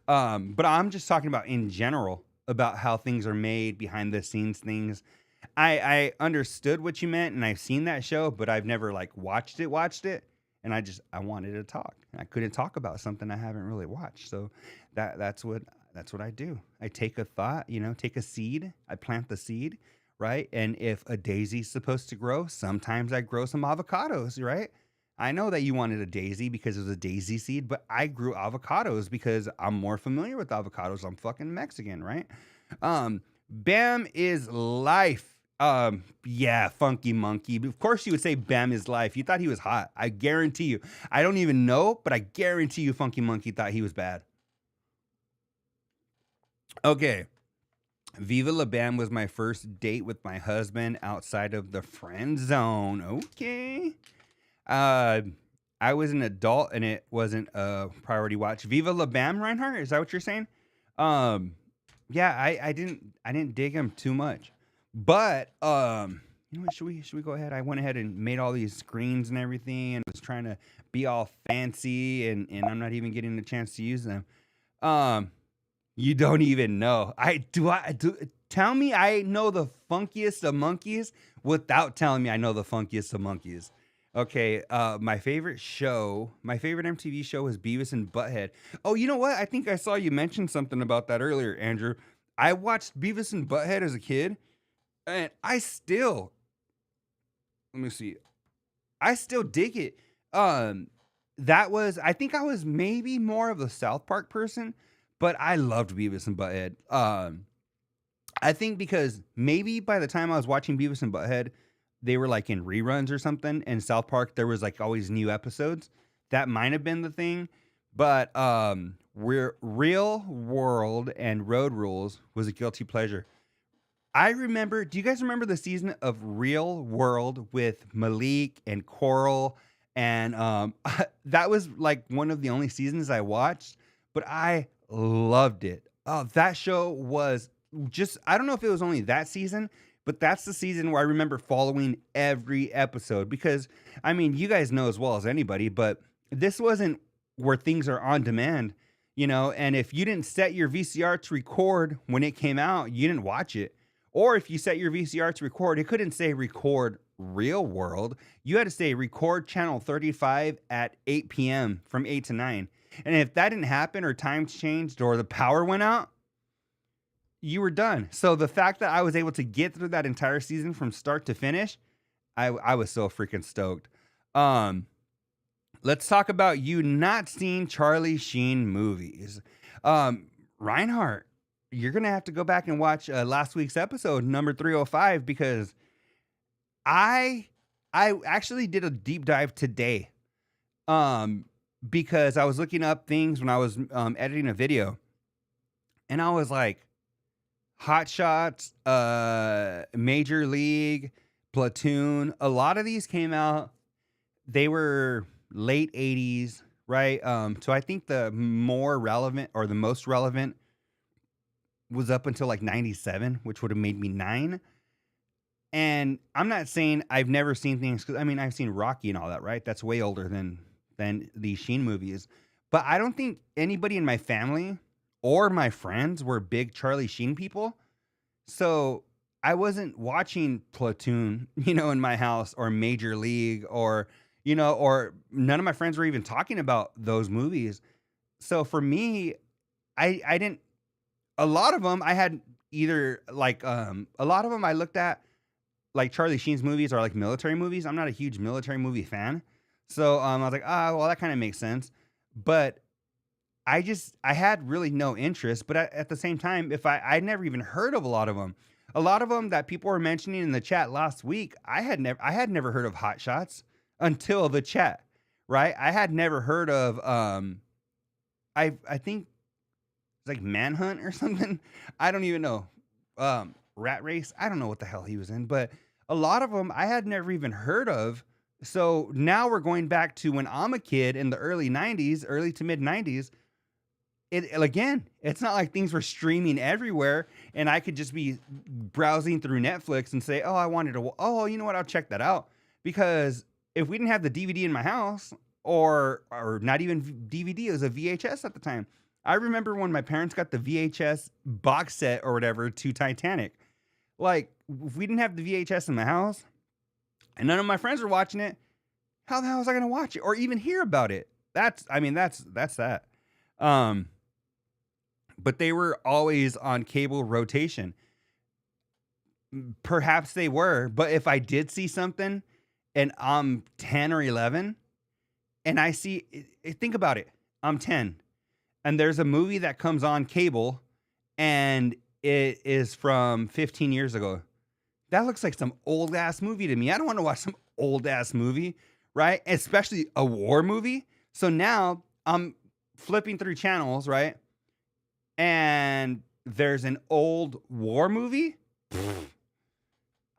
Speaker 1: But I'm just talking about in general about how things are made, behind the scenes things. I understood what you meant, and I've seen that show, but I've never like watched it, and I wanted to talk. I couldn't talk about something I haven't really watched, so that's what I do. I take a thought, take a seed, I plant the seed, right? And if a daisy's supposed to grow, sometimes I grow some avocados, right? I know that you wanted a daisy because it was a daisy seed, but I grew avocados because I'm more familiar with avocados. I'm fucking Mexican, right? Bam is life. Yeah, Funky Monkey. Of course you would say Bam is life. You thought he was hot. I guarantee you. I don't even know, but I guarantee you Funky Monkey thought he was bad. Okay. Viva La Bam was my first date with my husband outside of the friend zone. Okay. I was an adult and it wasn't a priority watch. Viva La Bam, Reinhardt? Is that what you're saying? Yeah, I didn't dig him too much. But you know what, should we go ahead? I went ahead and made all these screens and everything and was trying to be all fancy and I'm not even getting a chance to use them. You don't even know. Tell me I know the funkiest of monkeys without telling me I know the funkiest of monkeys. Okay, my favorite MTV show was Beavis and Butthead. Oh, you know what? I think I saw you mention something about that earlier, Andrew. I watched Beavis and Butthead as a kid, and I still dig it. I think I was maybe more of a South Park person, but I loved Beavis and Butthead. I think because maybe by the time I was watching Beavis and Butthead, they were like in reruns or something. And South Park, there was like always new episodes. That might have been the thing. But Real World and Road Rules was a guilty pleasure. Do you guys remember the season of Real World with Malik and Coral? And that was like one of the only seasons I watched, but I loved it. Oh, that show was I don't know if it was only that season, but that's the season where I remember following every episode because, I mean, you guys know as well as anybody, but this wasn't where things are on demand, and if you didn't set your VCR to record when it came out, you didn't watch it. Or if you set your VCR to record, it couldn't say record Real World. You had to say record channel 35 at 8 p.m. from 8 to 9. And if that didn't happen or times changed or the power went out, you were done. So the fact that I was able to get through that entire season from start to finish, I was so freaking stoked. Let's talk about you not seeing Charlie Sheen movies. Reinhardt, you're going to have to go back and watch last week's episode, number 305, because I actually did a deep dive today. Because I was looking up things when I was editing a video. And I was like, Hot Shots, Major League, Platoon. A lot of these came out. They were late 80s, right? So I think the more relevant or the most relevant was up until like 97, which would have made me 9. And I'm not saying I've never seen things, because I mean, I've seen Rocky and all that, right? That's way older than these Sheen movies. But I don't think anybody in my family or my friends were big Charlie Sheen people. So I wasn't watching Platoon, in my house, or Major League, or or none of my friends were even talking about those movies. So for me, I didn't. A lot of them I had either like a lot of them I looked at like Charlie Sheen's movies are like military movies. I'm not a huge military movie fan. So I was like, well, that kind of makes sense. But I had really no interest. But at the same time, if I'd never even heard of a lot of them that people were mentioning in the chat last week, I had never heard of Hot Shots until the chat, right? I had never heard of, I think it's like Manhunt or something. I don't even know. Rat Race. I don't know what the hell he was in, but a lot of them I had never even heard of. So now we're going back to when I'm a kid in the early to mid 90s. Again, it's not like things were streaming everywhere and I could just be browsing through Netflix and say, you know what? I'll check that out. Because if we didn't have the DVD in my house, or not even DVD, it was a VHS at the time. I remember when my parents got the VHS box set or whatever to Titanic. Like, if we didn't have the VHS in the house and none of my friends were watching it, how the hell was I going to watch it or even hear about it? That's that. But they were always on cable rotation. Perhaps they were, but if I did see something and I'm 10 or 11 and I see, think about it, I'm 10 and there's a movie that comes on cable and it is from 15 years ago. That looks like some old ass movie to me. I don't want to watch some old ass movie, right? Especially a war movie. So now I'm flipping through channels, right? And there's an old war movie.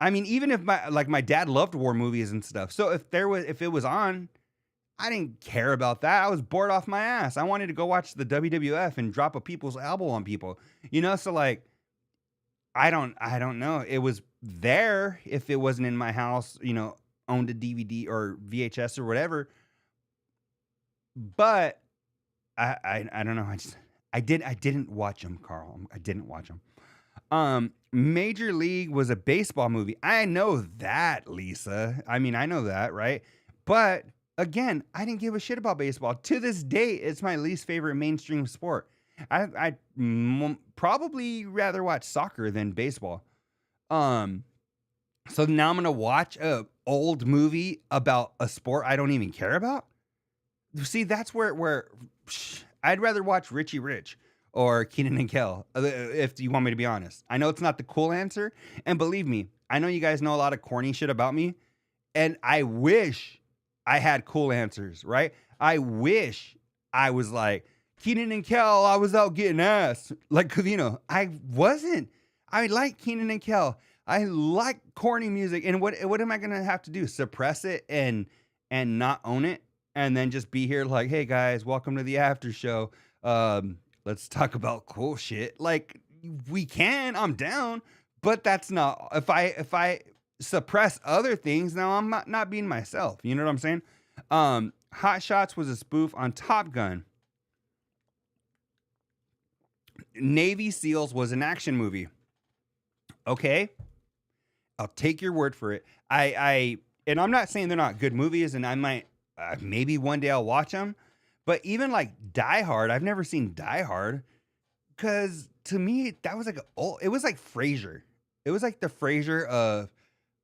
Speaker 1: I mean, even if my dad loved war movies and stuff. So if it was on, I didn't care about that. I was bored off my ass. I wanted to go watch the WWF and drop a people's elbow on people. So like I don't know. It was there if it wasn't in my house, owned a DVD or VHS or whatever. But I don't know. I didn't watch them, Carl. I didn't watch them. Major League was a baseball movie. I know that, Lisa. I mean, I know that, right? But again, I didn't give a shit about baseball. To this day, it's my least favorite mainstream sport. I'd probably rather watch soccer than baseball. So now I'm gonna watch a old movie about a sport I don't even care about. See, that's where I'd rather watch Richie Rich or Keenan and Kel, if you want me to be honest. I know it's not the cool answer, and believe me, I know you guys know a lot of corny shit about me, and I wish I had cool answers, right? I wish I was like, Keenan and Kel, I was out getting ass. Like, I wasn't. I like Keenan and Kel. I like corny music. And what am I going to have to do? Suppress it and not own it? And then just be here like, hey, guys, welcome to the after show. Let's talk about cool shit. Like, we can. I'm down. But that's not. If I suppress other things, now I'm not being myself. You know what I'm saying? Hot Shots was a spoof on Top Gun. Navy SEALs was an action movie. Okay, I'll take your word for it. And I'm not saying they're not good movies, and I might maybe one day I'll watch them. But even like Die Hard, I've never seen Die Hard, because to me that was like it was like Frasier. It was like the Frasier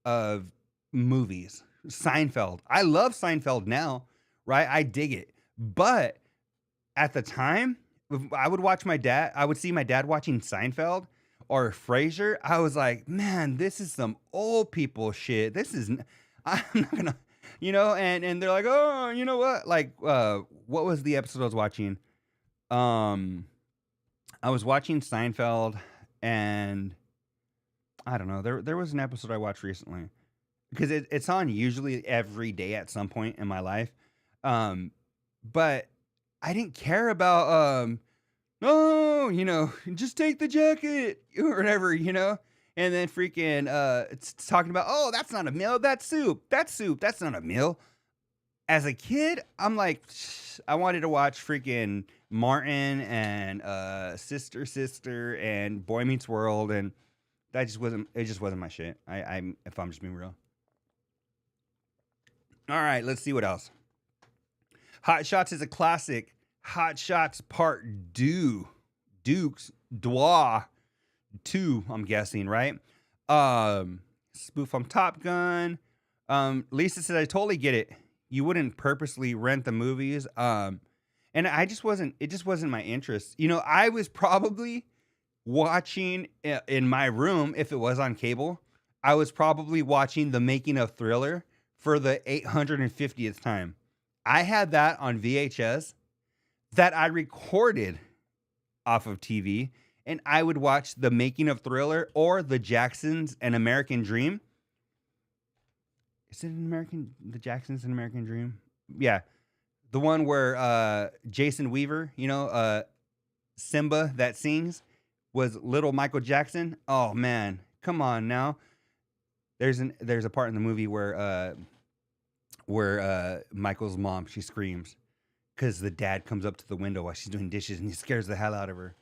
Speaker 1: of movies. Seinfeld. I love Seinfeld now, right? I dig it. But at the time, I would see my dad watching Seinfeld or Frasier. I was like, man, this is some old people shit. I'm not gonna, and they're like, oh, you know what? Like, what was the episode I was watching? I was watching Seinfeld, and I don't know. There was an episode I watched recently, because it's on usually every day at some point in my life. But I didn't care about, just take the jacket or whatever, And then freaking it's talking about, oh, that's not a meal, that's soup. That's soup, that's not a meal. As a kid, I'm like, I wanted to watch freaking Martin and Sister and Boy Meets World, and that just wasn't my shit. I'm if I'm just being real. All right, let's see what else. Hot Shots is a classic. Hot Shots Part 2. Dukes, Dwa 2, I'm guessing, right? Spoof on Top Gun. Lisa said, I totally get it. You wouldn't purposely rent the movies. And it just wasn't my interest. You know, I was probably watching in my room, if it was on cable, I was probably watching The Making of Thriller for the 850th time. I had that on VHS that I recorded off of TV, and I would watch The Making of Thriller or The Jacksons, An American Dream. Is it The Jacksons, An American Dream? Yeah. The one where Jason Weaver, Simba that sings, was little Michael Jackson. Oh, man. Come on now. There's a part in the movie where Michael's mom, she screams because the dad comes up to the window while she's doing dishes and he scares the hell out of her.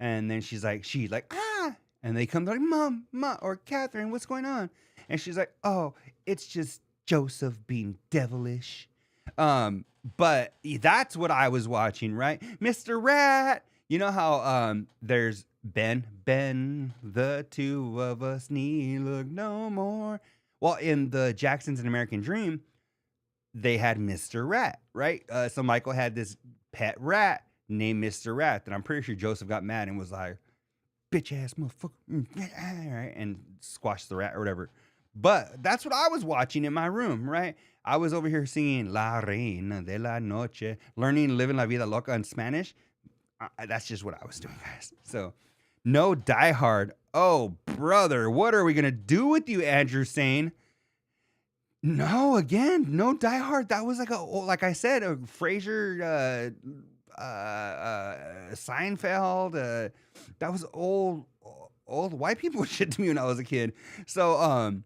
Speaker 1: And then she's like, ah! And they come like, Mom, or Catherine, what's going on? And she's like, oh, it's just Joseph being devilish. But that's what I was watching, right? Mr. Rat. You know how there's Ben, the two of us need look no more. Well, in the Jacksons and American Dream, they had Mr. Rat, right? So Michael had this pet rat named Mr. Rat that I'm pretty sure Joseph got mad and was like, bitch ass motherfucker, right? And squashed the rat or whatever. But that's what I was watching in my room, right? I was over here singing La Reina de la Noche, learning Living La Vida Loca in Spanish. That's just what I was doing, guys. So, no Die Hard. Oh, brother, what are we going to do with you, Andrew Sane? No, again, no Die Hard. That was like I said, a Frasier, Seinfeld. That was old white people shit to me when I was a kid. So,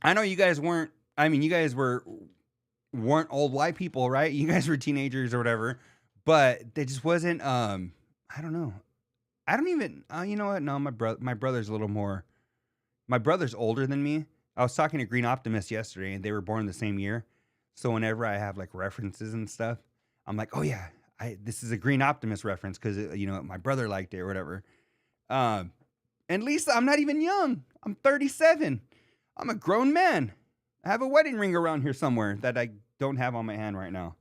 Speaker 1: I know you guys weren't. I mean, you guys weren't old white people, right? You guys were teenagers or whatever. But it just wasn't. I don't know. I don't even. You know what? No, my brother's a little more. My brother's older than me. I was talking to Green Optimist yesterday, and they were born the same year. So whenever I have like references and stuff, I'm like, oh yeah, this is a Green Optimist reference because my brother liked it or whatever. And Lisa, I'm not even young. I'm 37. I'm a grown man. I have a wedding ring around here somewhere that I don't have on my hand right now.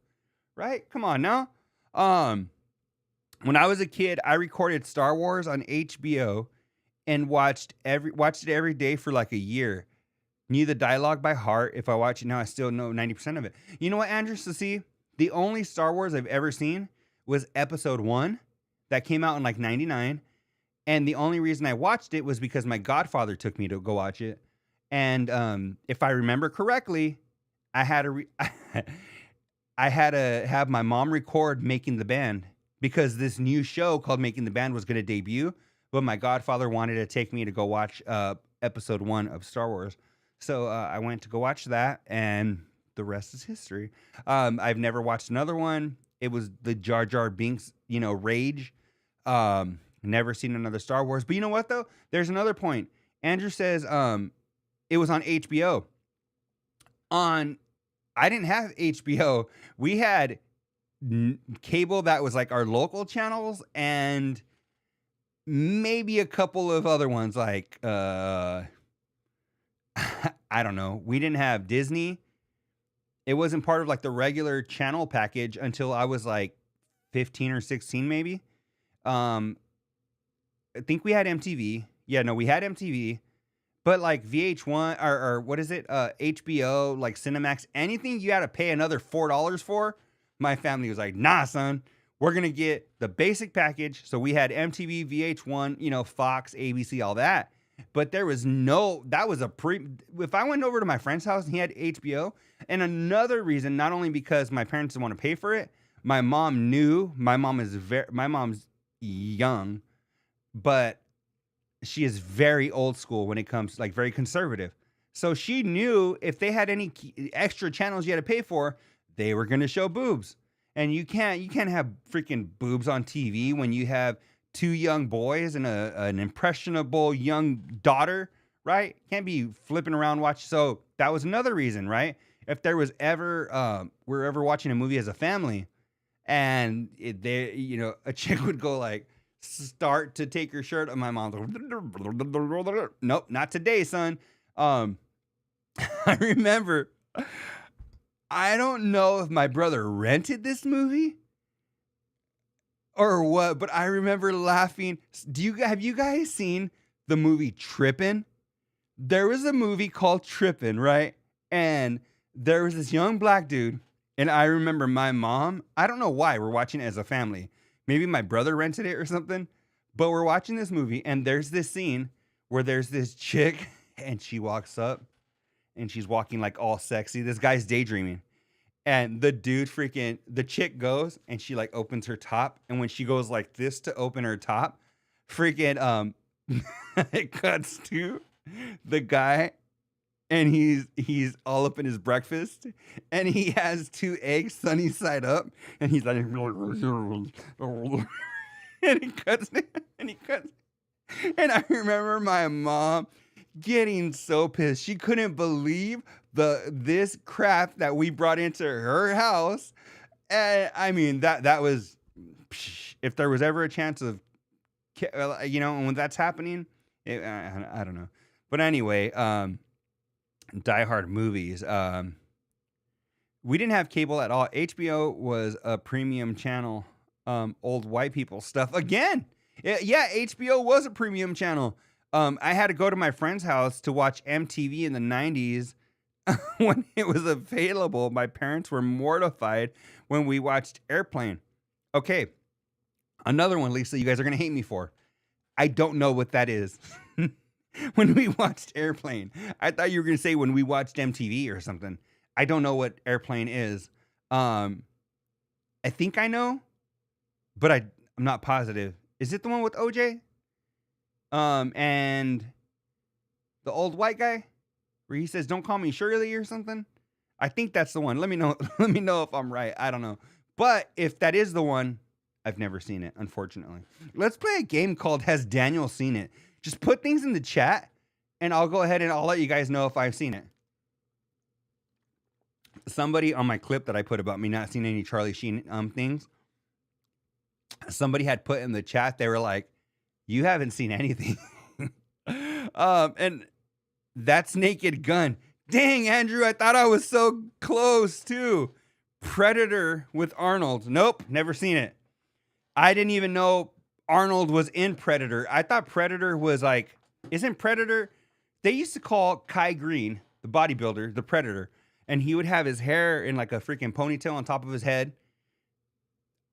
Speaker 1: Right? Come on now. When I was a kid, I recorded Star Wars on HBO and watched it every day for like a year. Knew the dialogue by heart. If I watch it now, I still know 90% of it. You know what, Andrew? So see, the only Star Wars I've ever seen was Episode 1 that came out in like 99. And the only reason I watched it was because my godfather took me to go watch it. And if I remember correctly, I had to have my mom record Making the Band because this new show called Making the Band was going to debut. But my godfather wanted to take me to go watch Episode 1 of Star Wars. So I went to go watch that, and the rest is history. I've never watched another one. It was the Jar Jar Binks, rage. Never seen another Star Wars. But you know what, though? There's another point. Andrew says it was on HBO. I didn't have HBO. We had cable that was like our local channels and maybe a couple of other ones like... I don't know. We didn't have Disney. It wasn't part of like the regular channel package until I was like 15 or 16 maybe. I think we had MTV. Yeah, no, we had MTV. But like VH1 or what is it? HBO, like Cinemax, anything you had to pay another $4 for. My family was like, nah, son. We're going to get the basic package. So we had MTV, VH1, Fox, ABC, all that. But there was if I went over to my friend's house and he had HBO, and another reason, not only because my parents didn't want to pay for it, my mom knew, my mom's young, but she is very old school when it comes, like, very conservative. So she knew if they had any extra channels you had to pay for, they were going to show boobs. And you can't have freaking boobs on TV when you have two young boys and an impressionable young daughter, right? Can't be flipping around watch. So that was another reason, right? If there was ever we're ever watching a movie as a family, and a chick would go like start to take her shirt, and my mom's like, nope, not today, son. I remember, I don't know if my brother rented this movie or what, but I remember laughing. Have you guys seen the movie Trippin'? There was a movie called Trippin', right? And there was this young black dude, and I remember my mom, I don't know why, we're watching it as a family. Maybe my brother rented it or something, but we're watching this movie, and there's this scene where there's this chick, and she walks up, and she's walking like all sexy. This guy's daydreaming. And the chick goes, and she like opens her top, and when she goes like this to open her top, freaking it cuts to the guy, and he's all up in his breakfast, and he has 2 eggs sunny side up, and he's like, and he cuts, and I remember my mom getting so pissed. She couldn't believe this crap that we brought into her house. And I mean, that was, if there was ever a chance of, when that's happening, I don't know. But anyway, Die Hard movies. We didn't have cable at all. HBO was a premium channel. Old white people stuff again. Yeah, HBO was a premium channel. I had to go to my friend's house to watch MTV in the 90s when it was available. My parents were mortified when we watched Airplane. Okay, another one, Lisa, you guys are going to hate me for. I don't know what that is. When we watched Airplane. I thought you were going to say when we watched MTV or something. I don't know what Airplane is. I think I know, but I'm not positive. Is it the one with OJ? And the old white guy where he says, "Don't call me Shirley" or something. I think that's the one. Let me know. Let me know if I'm right. I don't know. But if that is the one, I've never seen it, unfortunately. Let's play a game called Has Daniel Seen It? Just put things in the chat, and I'll go ahead and I'll let you guys know if I've seen it. Somebody on my clip that I put about me not seeing any Charlie Sheen things, somebody had put in the chat, they were like, "You haven't seen anything." And that's Naked Gun. Dang, Andrew, I thought I was so close too. Predator with Arnold. Nope, never seen it. I didn't even know Arnold was in Predator. I thought Predator was like, isn't Predator? They used to call Kai Green, the bodybuilder, the Predator. And he would have his hair in like a freaking ponytail on top of his head.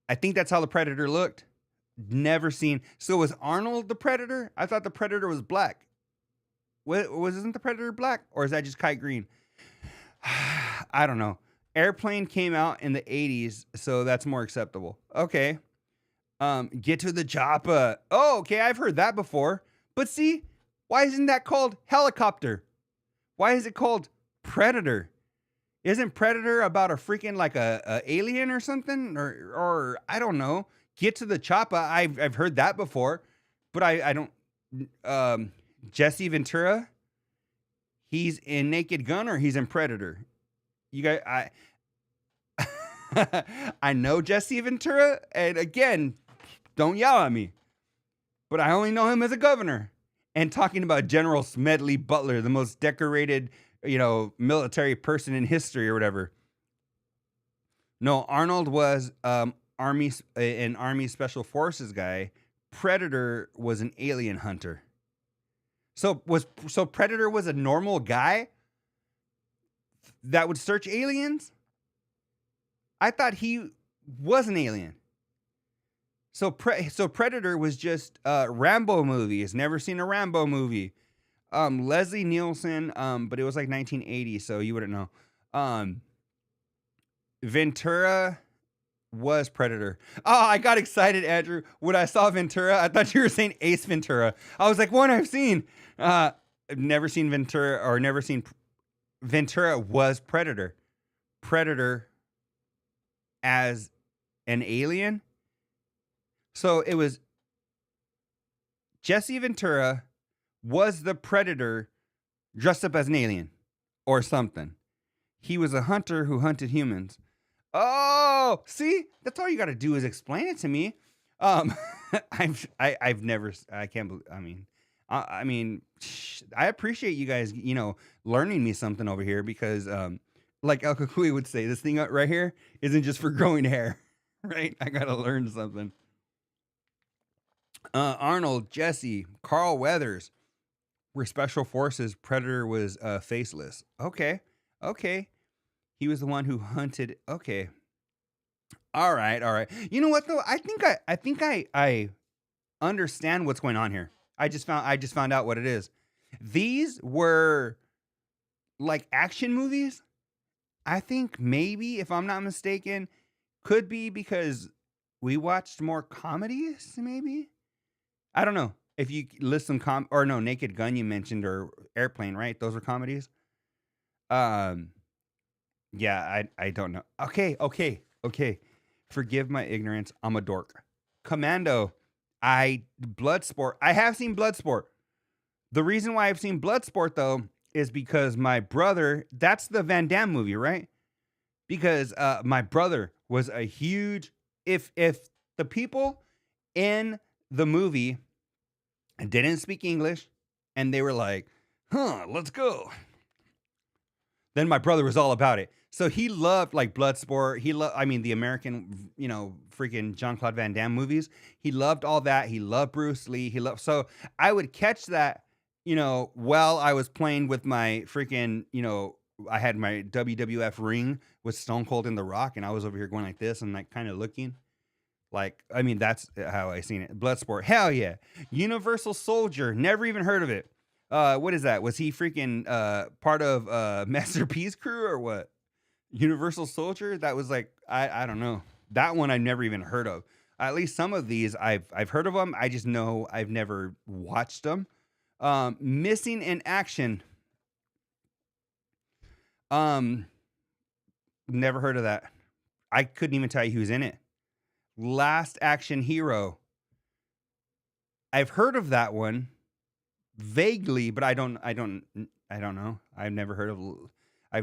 Speaker 1: I think that's how the Predator looked. Never seen. So was Arnold the Predator? I thought the Predator was black. Isn't the Predator black? Or is that just Kai Green? I don't know. Airplane came out in the 80s, so that's more acceptable. Okay. Get to the chopper. Oh, okay, I've heard that before. But see, why isn't that called Helicopter? Why is it called Predator? Isn't Predator about a freaking like a alien or something? Or I don't know. Get to the chopper. I've heard that before, but I don't. Jesse Ventura, he's in Naked Gun or he's in Predator? You guys, I know Jesse Ventura, and again, don't yell at me, but I only know him as a governor. And talking about General Smedley Butler, the most decorated, military person in history or whatever. No, Arnold was an Army Special Forces guy. Predator was an alien hunter. So Predator was a normal guy that would search aliens? I thought he was an alien. So Predator was just Rambo movies. Never seen a Rambo movie. Leslie Nielsen, but it was like 1980, so you wouldn't know. Ventura, was Predator. Oh, I got excited, Andrew, when I saw Ventura. I thought you were saying Ace Ventura. I was like, one I've seen. I've never seen Ventura or never seen Ventura was Predator. Predator as an alien. So it was Jesse Ventura was the Predator dressed up as an alien or something. He was a hunter who hunted humans. Oh, see, that's all you got to do is explain it to me. I've never, I can't believe, I mean, I appreciate you guys, learning me something over here because, like El Kukui would say, this thing right here isn't just for growing hair, right? I got to learn something. Arnold, Jesse, Carl Weathers were special forces. Predator was faceless. Okay. He was the one who hunted. Okay. All right. You know what though? I think I understand what's going on here. I just found out what it is. These were like action movies. I think maybe, if I'm not mistaken, could be because we watched more comedies, maybe. I don't know. If you list some Naked Gun you mentioned, or Airplane, right? Those were comedies. Yeah, I don't know. Okay. Forgive my ignorance. I'm a dork. Commando. Bloodsport. I have seen Bloodsport. The reason why I've seen Bloodsport though is because my brother, that's the Van Damme movie, right? Because my brother was a huge, if the people in the movie didn't speak English and they were like, let's go, then my brother was all about it. So he loved like Bloodsport. He loved, the American, freaking Jean-Claude Van Damme movies. He loved all that. He loved Bruce Lee. So I would catch that, while I was playing with my freaking, I had my WWF ring with Stone Cold and The Rock, and I was over here going like this and like kind of looking. Like, that's how I seen it. Bloodsport. Hell yeah. Universal Soldier. Never even heard of it. What is that? Was he freaking part of Master P's crew or what? Universal Soldier? That was like, I don't know. That one I've never even heard of. At least some of these I've heard of them. I just know I've never watched them. Missing in Action. Never heard of that. I couldn't even tell you who's in it. Last Action Hero. I've heard of that one vaguely, but I don't know. I've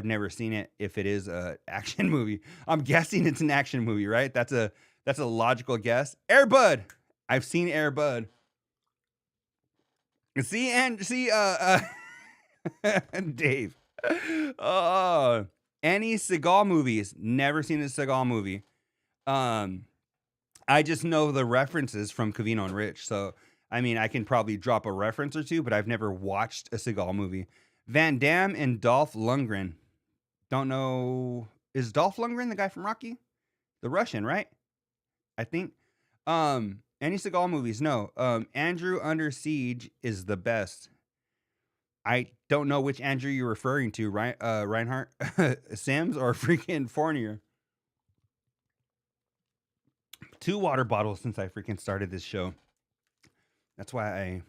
Speaker 1: never seen it. If it is a action movie, I'm guessing it's an action movie, right? That's a logical guess. Air Bud. I've seen Air Bud. See, Dave. Any Seagal movies? Never seen a Seagal movie. I just know the references from Covino and Rich. So, I can probably drop a reference or two, but I've never watched a Seagal movie. Van Damme and Dolph Lundgren. Don't know. Is Dolph Lundgren the guy from Rocky? The Russian, right? I think. Any Seagal movies? No. Andrew Under Siege is the best. I don't know which Andrew you're referring to, right? Reinhardt Sims or freaking Fournier. 2 water bottles since I freaking started this show. That's why I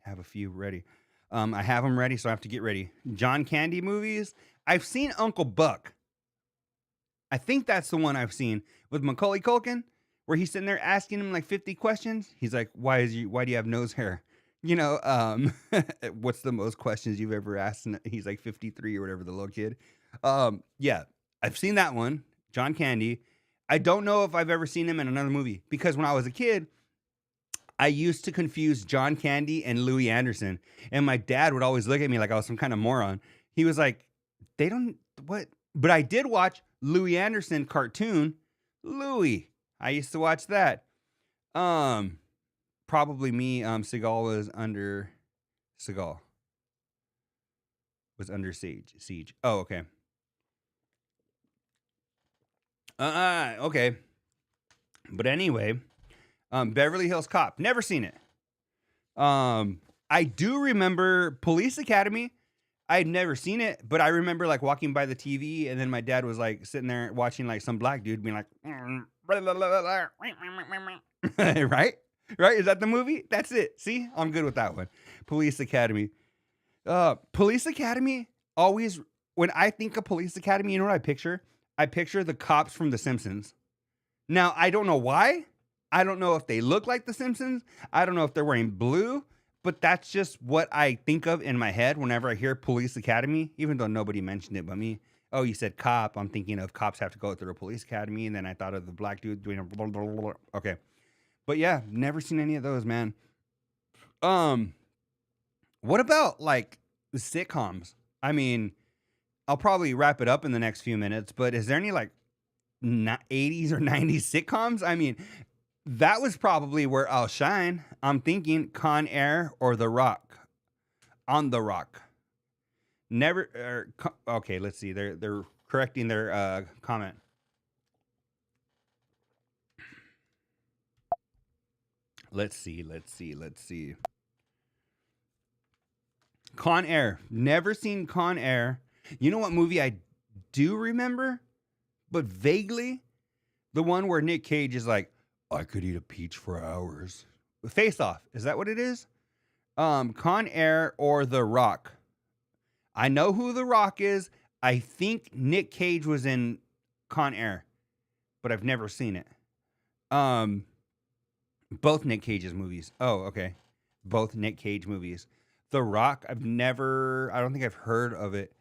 Speaker 1: have a few ready. I have them ready, so I have to get ready. John Candy movies. I've seen Uncle Buck. I think that's the one I've seen with Macaulay Culkin, where he's sitting there asking him like 50 questions. He's like, why do you have nose hair? What's the most questions you've ever asked? And he's like 53 or whatever, the little kid. Yeah, I've seen that one. John Candy. I don't know if I've ever seen him in another movie, because when I was a kid, I used to confuse John Candy and Louis Anderson. And my dad would always look at me like I was some kind of moron. He was like, what? But I did watch Louis Anderson cartoon, Louis. I used to watch that. Probably me. Seagal was under siege. Oh, okay. Okay. But anyway, Beverly Hills Cop. Never seen it. I do remember Police Academy. I had never seen it, but I remember like walking by the TV, and then my dad was like sitting there watching like some black dude being like, right? Right? Is that the movie? That's it. See, I'm good with that one. Police Academy. Police Academy always, when I think of Police Academy, you know what I picture? I picture the cops from The Simpsons. Now, I don't know why. I don't know if they look like The Simpsons. I don't know if they're wearing blue, but that's just what I think of in my head whenever I hear Police Academy, even though nobody mentioned it but me. Oh, you said cop. I'm thinking of cops have to go through a police academy, and then I thought of the black dude doing a blah, blah, blah, blah. Okay. But yeah, never seen any of those, man. What about like the sitcoms? I mean, I'll probably wrap it up in the next few minutes, but is there any like 80s or 90s sitcoms? I mean, that was probably where I'll shine. I'm thinking Con Air or The Rock. On The Rock. Never. Okay, let's see. They're correcting their comment. Let's see. Con Air. Never seen Con Air. You know what movie I do remember, but vaguely? The one where Nick Cage is like, I could eat a peach for hours. Face Off. Is that what it is? Con Air or The Rock. I know who The Rock is. I think Nick Cage was in Con Air, but I've never seen it. Both Nick Cage's movies. Oh, okay. Both Nick Cage movies. The Rock, I don't think I've heard of it.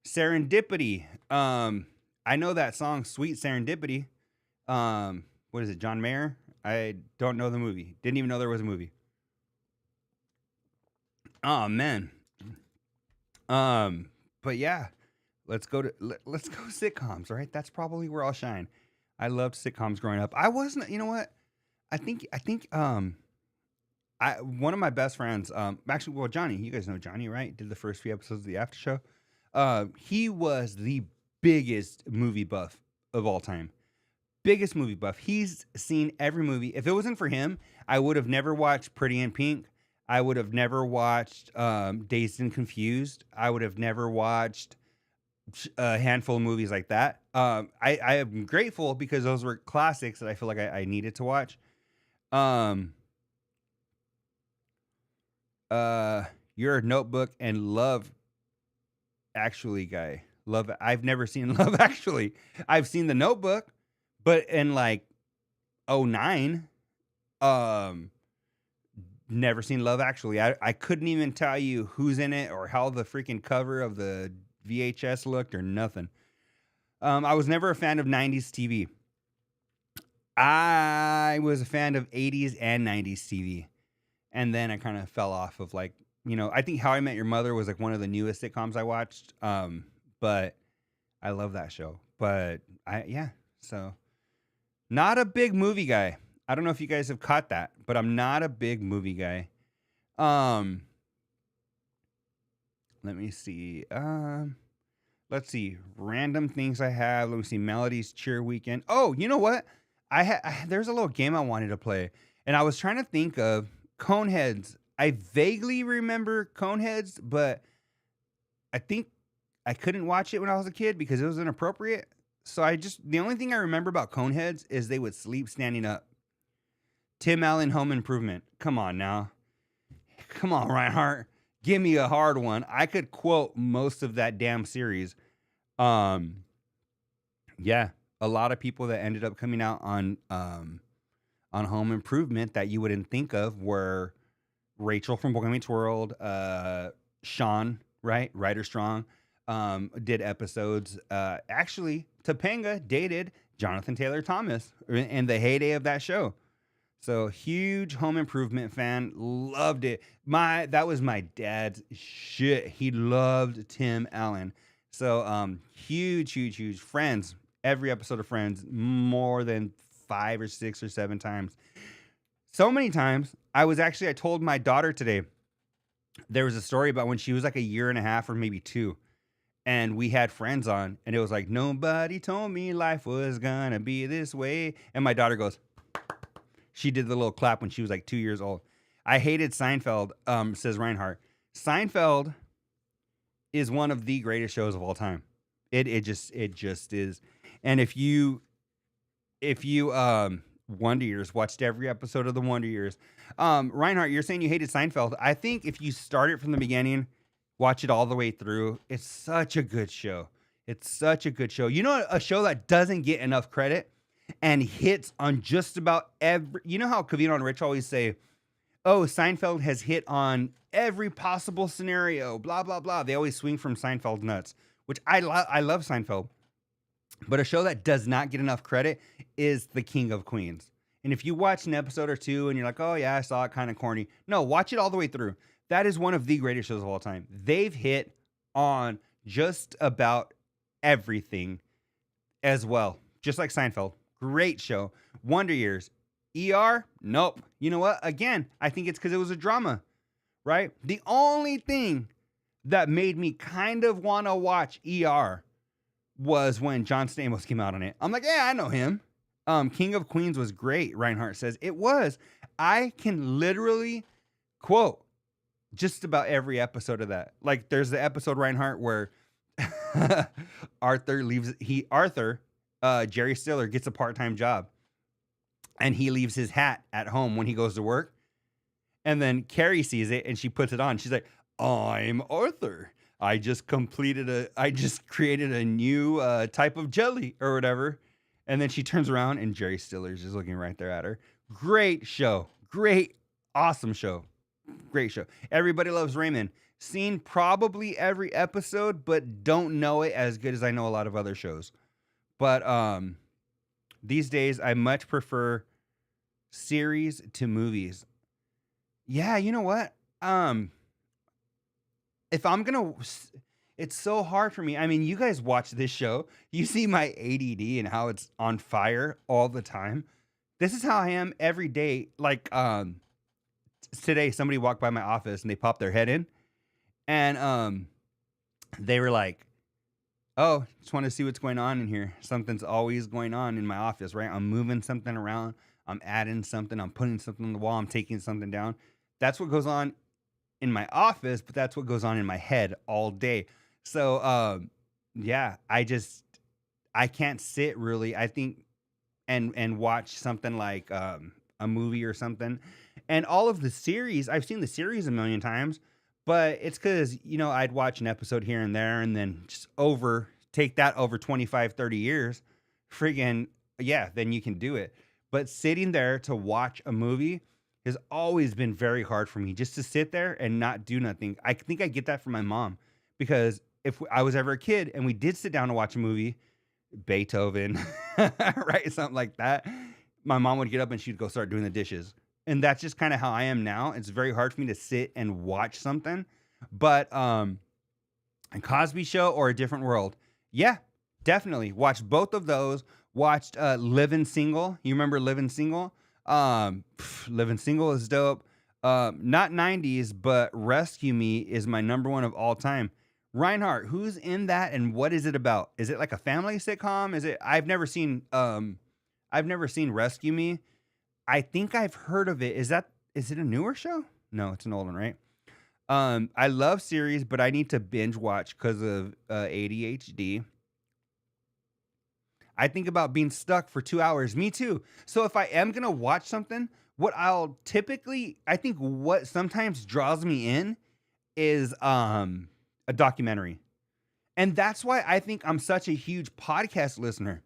Speaker 1: Serendipity. I know that song, Sweet Serendipity. What is it, John Mayer? I don't know the movie. Didn't even know there was a movie. Oh, man. But yeah, let's go sitcoms, right? That's probably where I'll shine. I loved sitcoms growing up. I wasn't, you know what? I think one of my best friends, actually, well, Johnny, you guys know Johnny, right? Did the first few episodes of the after show. He was the biggest movie buff of all time. Biggest movie buff. He's seen every movie. If it wasn't for him, I would have never watched Pretty in Pink. I would have never watched Dazed and Confused. I would have never watched a handful of movies like that. I am grateful because those were classics that I feel like I needed to watch. You're a Notebook and Love Actually guy. I've never seen Love Actually. I've seen The Notebook, but in like 2009, never seen Love Actually. I couldn't even tell you who's in it or how the freaking cover of the VHS looked or nothing. I was never a fan of 90s TV. I was a fan of 80s and 90s TV. And then I kind of fell off of like, I think How I Met Your Mother was like one of the newest sitcoms I watched. But I love that show. But so not a big movie guy. I don't know if you guys have caught that, but I'm not a big movie guy. Let me see. Let's see. Random things I have. Let me see. Melodies Cheer Weekend. Oh, you know what? There's a little game I wanted to play, and I was trying to think of Coneheads. I vaguely remember Coneheads, but I think I couldn't watch it when I was a kid because it was inappropriate. So the only thing I remember about Coneheads is they would sleep standing up. Tim Allen, Home Improvement. Come on now. Come on, Reinhardt. Give me a hard one. I could quote most of that damn series. Yeah, a lot of people that ended up coming out on Home Improvement that you wouldn't think of were Rachel from Boy Meets World, Sean, right? Ryder Strong, did episodes. Actually, Topanga dated Jonathan Taylor Thomas in the heyday of that show. So huge Home Improvement fan, loved it. That was my dad's shit. He loved Tim Allen. So huge Friends. Every episode of Friends, more than 5 or 6 or 7 times. So many times. I told my daughter today, there was a story about when she was like a year and a half or maybe 2. And we had Friends on, and it was like, nobody told me life was gonna be this way. And my daughter goes, she did the little clap when she was like 2 years old. I hated Seinfeld, says Reinhardt. Seinfeld is one of the greatest shows of all time. It just is. And if you Wonder Years, watched every episode of the Wonder Years. Reinhardt, you're saying you hated Seinfeld. I think if you start it from the beginning, watch it all the way through, it's such a good show. It's such a good show. You know, a show that doesn't get enough credit and hits on just about every. You know how Cavino and Rich always say, "Oh, Seinfeld has hit on every possible scenario." Blah blah blah. They always swing from Seinfeld nuts, which I love Seinfeld. But a show that does not get enough credit is The King of Queens. And if you watch an episode or two and you're like, "Oh yeah, I saw it, kind of corny," no, watch it all the way through. That is one of the greatest shows of all time. They've hit on just about everything as well, just like Seinfeld. Great show. Wonder Years. ER? Nope. You know what? Again, I think it's because it was a drama, right? The only thing that made me kind of want to watch ER was when John Stamos came out on it. I'm like, yeah, I know him. King of Queens was great, Reinhardt says. It was. I can literally quote just about every episode of that. Like, there's the episode, Reinhardt, where Jerry Stiller gets a part-time job and he leaves his hat at home when he goes to work. And then Carrie sees it and she puts it on. She's like, "I'm Arthur. I just created a new type of jelly," or whatever. And then she turns around and Jerry Stiller's just looking right there at her. Great show. Great, awesome show. Great show. Everybody Loves Raymond. Seen probably every episode, but don't know it as good as I know a lot of other shows. But these days, I much prefer series to movies. Yeah, you know what? If I'm gonna, it's so hard for me. I mean, you guys watch this show. You see my ADD and how it's on fire all the time. This is how I am every day. Like, today, somebody walked by my office and they popped their head in. And they were like, "Oh, just want to see what's going on in here." Something's always going on in my office, right? I'm moving something around. I'm adding something. I'm putting something on the wall. I'm taking something down. That's what goes on in my office, but that's what goes on in my head all day. So, yeah, I can't sit really, I think, and watch something like a movie or something. And all of the series, I've seen the series a million times. But it's because, I'd watch an episode here and there and then just take that over 25, 30 years. Friggin', yeah, then you can do it. But sitting there to watch a movie has always been very hard for me, just to sit there and not do nothing. I think I get that from my mom, because if I was ever a kid and we did sit down to watch a movie, Beethoven, right, something like that, my mom would get up and she'd go start doing the dishes. And that's just kind of how I am now. It's very hard for me to sit and watch something. But a Cosby Show or A Different World, yeah, definitely. Watched both of those. Watched Living Single. You remember Living Single? Living Single is dope. Not 90s, but Rescue Me is my number one of all time. Reinhardt, who's in that and what is it about? Is it like a family sitcom? Is it? I've never seen Rescue Me. I think I've heard of it. Is it a newer show? No, it's an old one, right? I love series, but I need to binge watch because of ADHD. I think about being stuck for 2 hours. Me too. So if I am going to watch something, I think what sometimes draws me in is a documentary. And that's why I think I'm such a huge podcast listener.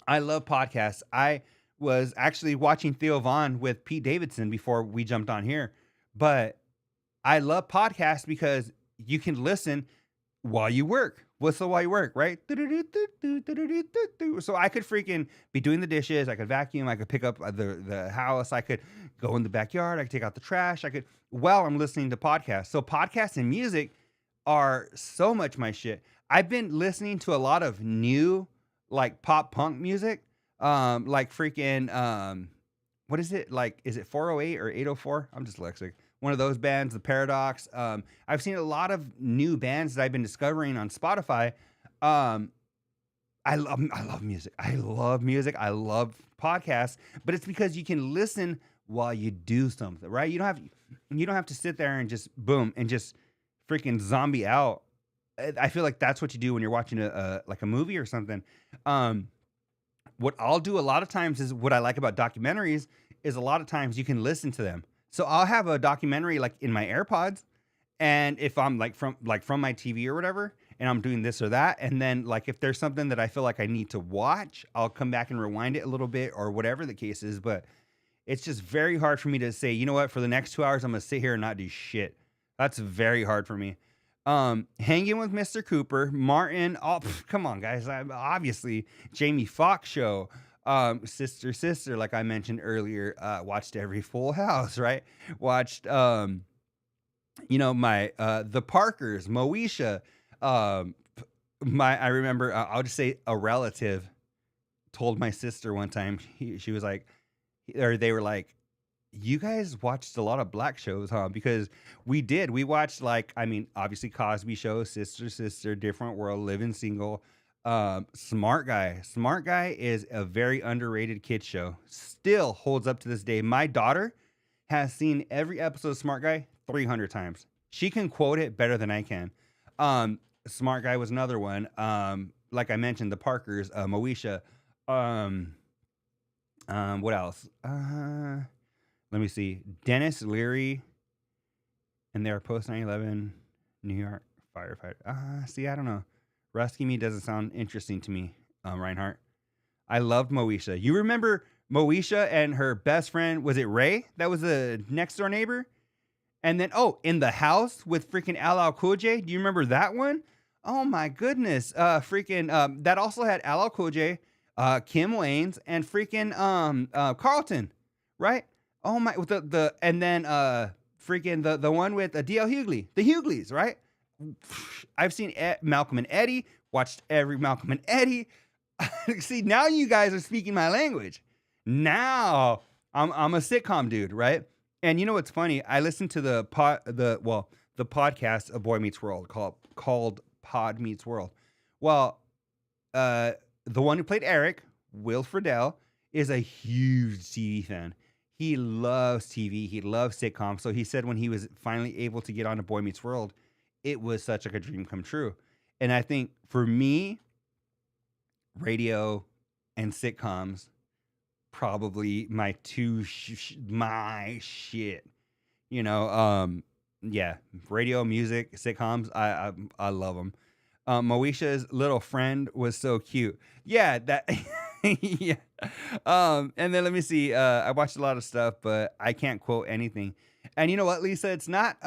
Speaker 1: I love podcasts. I was actually watching Theo Vaughn with Pete Davidson before we jumped on here. But I love podcasts because you can listen while you work. Whistle while you work, right? So I could freaking be doing the dishes. I could vacuum. I could pick up the house. I could go in the backyard. I could take out the trash. While I'm listening to podcasts. So podcasts and music are so much my shit. I've been listening to a lot of new, like, pop punk music. Like freaking, what is it? Like, is it 408 or 804? I'm dyslexic. One of those bands, The Paradox. I've seen a lot of new bands that I've been discovering on Spotify. I love music. I love music. I love podcasts, but it's because you can listen while you do something, right? You don't have to sit there and just boom and just freaking zombie out I feel like that's what you do when you're watching like a movie or something. What I'll do a lot of times is what I like about documentaries is a lot of times you can listen to them. So I'll have a documentary like in my AirPods, and if I'm from my TV or whatever, and I'm doing this or that, and then like if there's something that I feel like I need to watch, I'll come back and rewind it a little bit or whatever the case is. But it's just very hard for me to say, you know what, for the next 2 hours, I'm gonna sit here and not do shit. That's very hard for me. Hanging with Mr. Cooper, Martin. Oh, come on, guys. Obviously, Jamie Foxx show. Sister, like I mentioned earlier. Watched every Full House, right? Watched, my the Parkers, Moesha. I remember. I'll just say a relative told my sister one time. She was like, or they were like, you guys watched a lot of black shows, huh? Because we did. We watched obviously Cosby Show, Sister, Different World, Living Single, Smart Guy. Smart Guy is a very underrated kid show. Still holds up to this day. My daughter has seen every episode of Smart Guy 300 times. She can quote it better than I can. Smart Guy was another one. Like I mentioned, the Parkers, Moesha. What else? Let me see. Dennis Leary, and they're post 9/11 New York firefighter. See, I don't know. Rescue Me doesn't sound interesting to me, Reinhardt. I loved Moesha. You remember Moesha and her best friend, was it Ray? That was the next door neighbor? And then, In the House with freaking LL Cool J. Do you remember that one? Oh my goodness. That also had LL Cool J, Kim Waynes, and freaking Carlton, right? Oh my, with the and then the one with D.L. Hughley, the Hughleys, right? I've seen Malcolm and Eddie, watched every Malcolm and Eddie. See, now you guys are speaking my language. Now I'm a sitcom dude, right? And you know what's funny? I listened to the podcast of Boy Meets World called Pod Meets World. Well, the one who played Eric, Will Friedle, is a huge TV fan. He loves TV. He loves sitcoms. So he said when he was finally able to get on to Boy Meets World, it was such like a dream come true. And I think for me, radio and sitcoms, probably my my shit. Yeah, radio, music, sitcoms. I love them. Moesha's little friend was so cute. Yeah, that. Yeah. And then let me see. I watched a lot of stuff, but I can't quote anything. And you know what, Lisa? It's not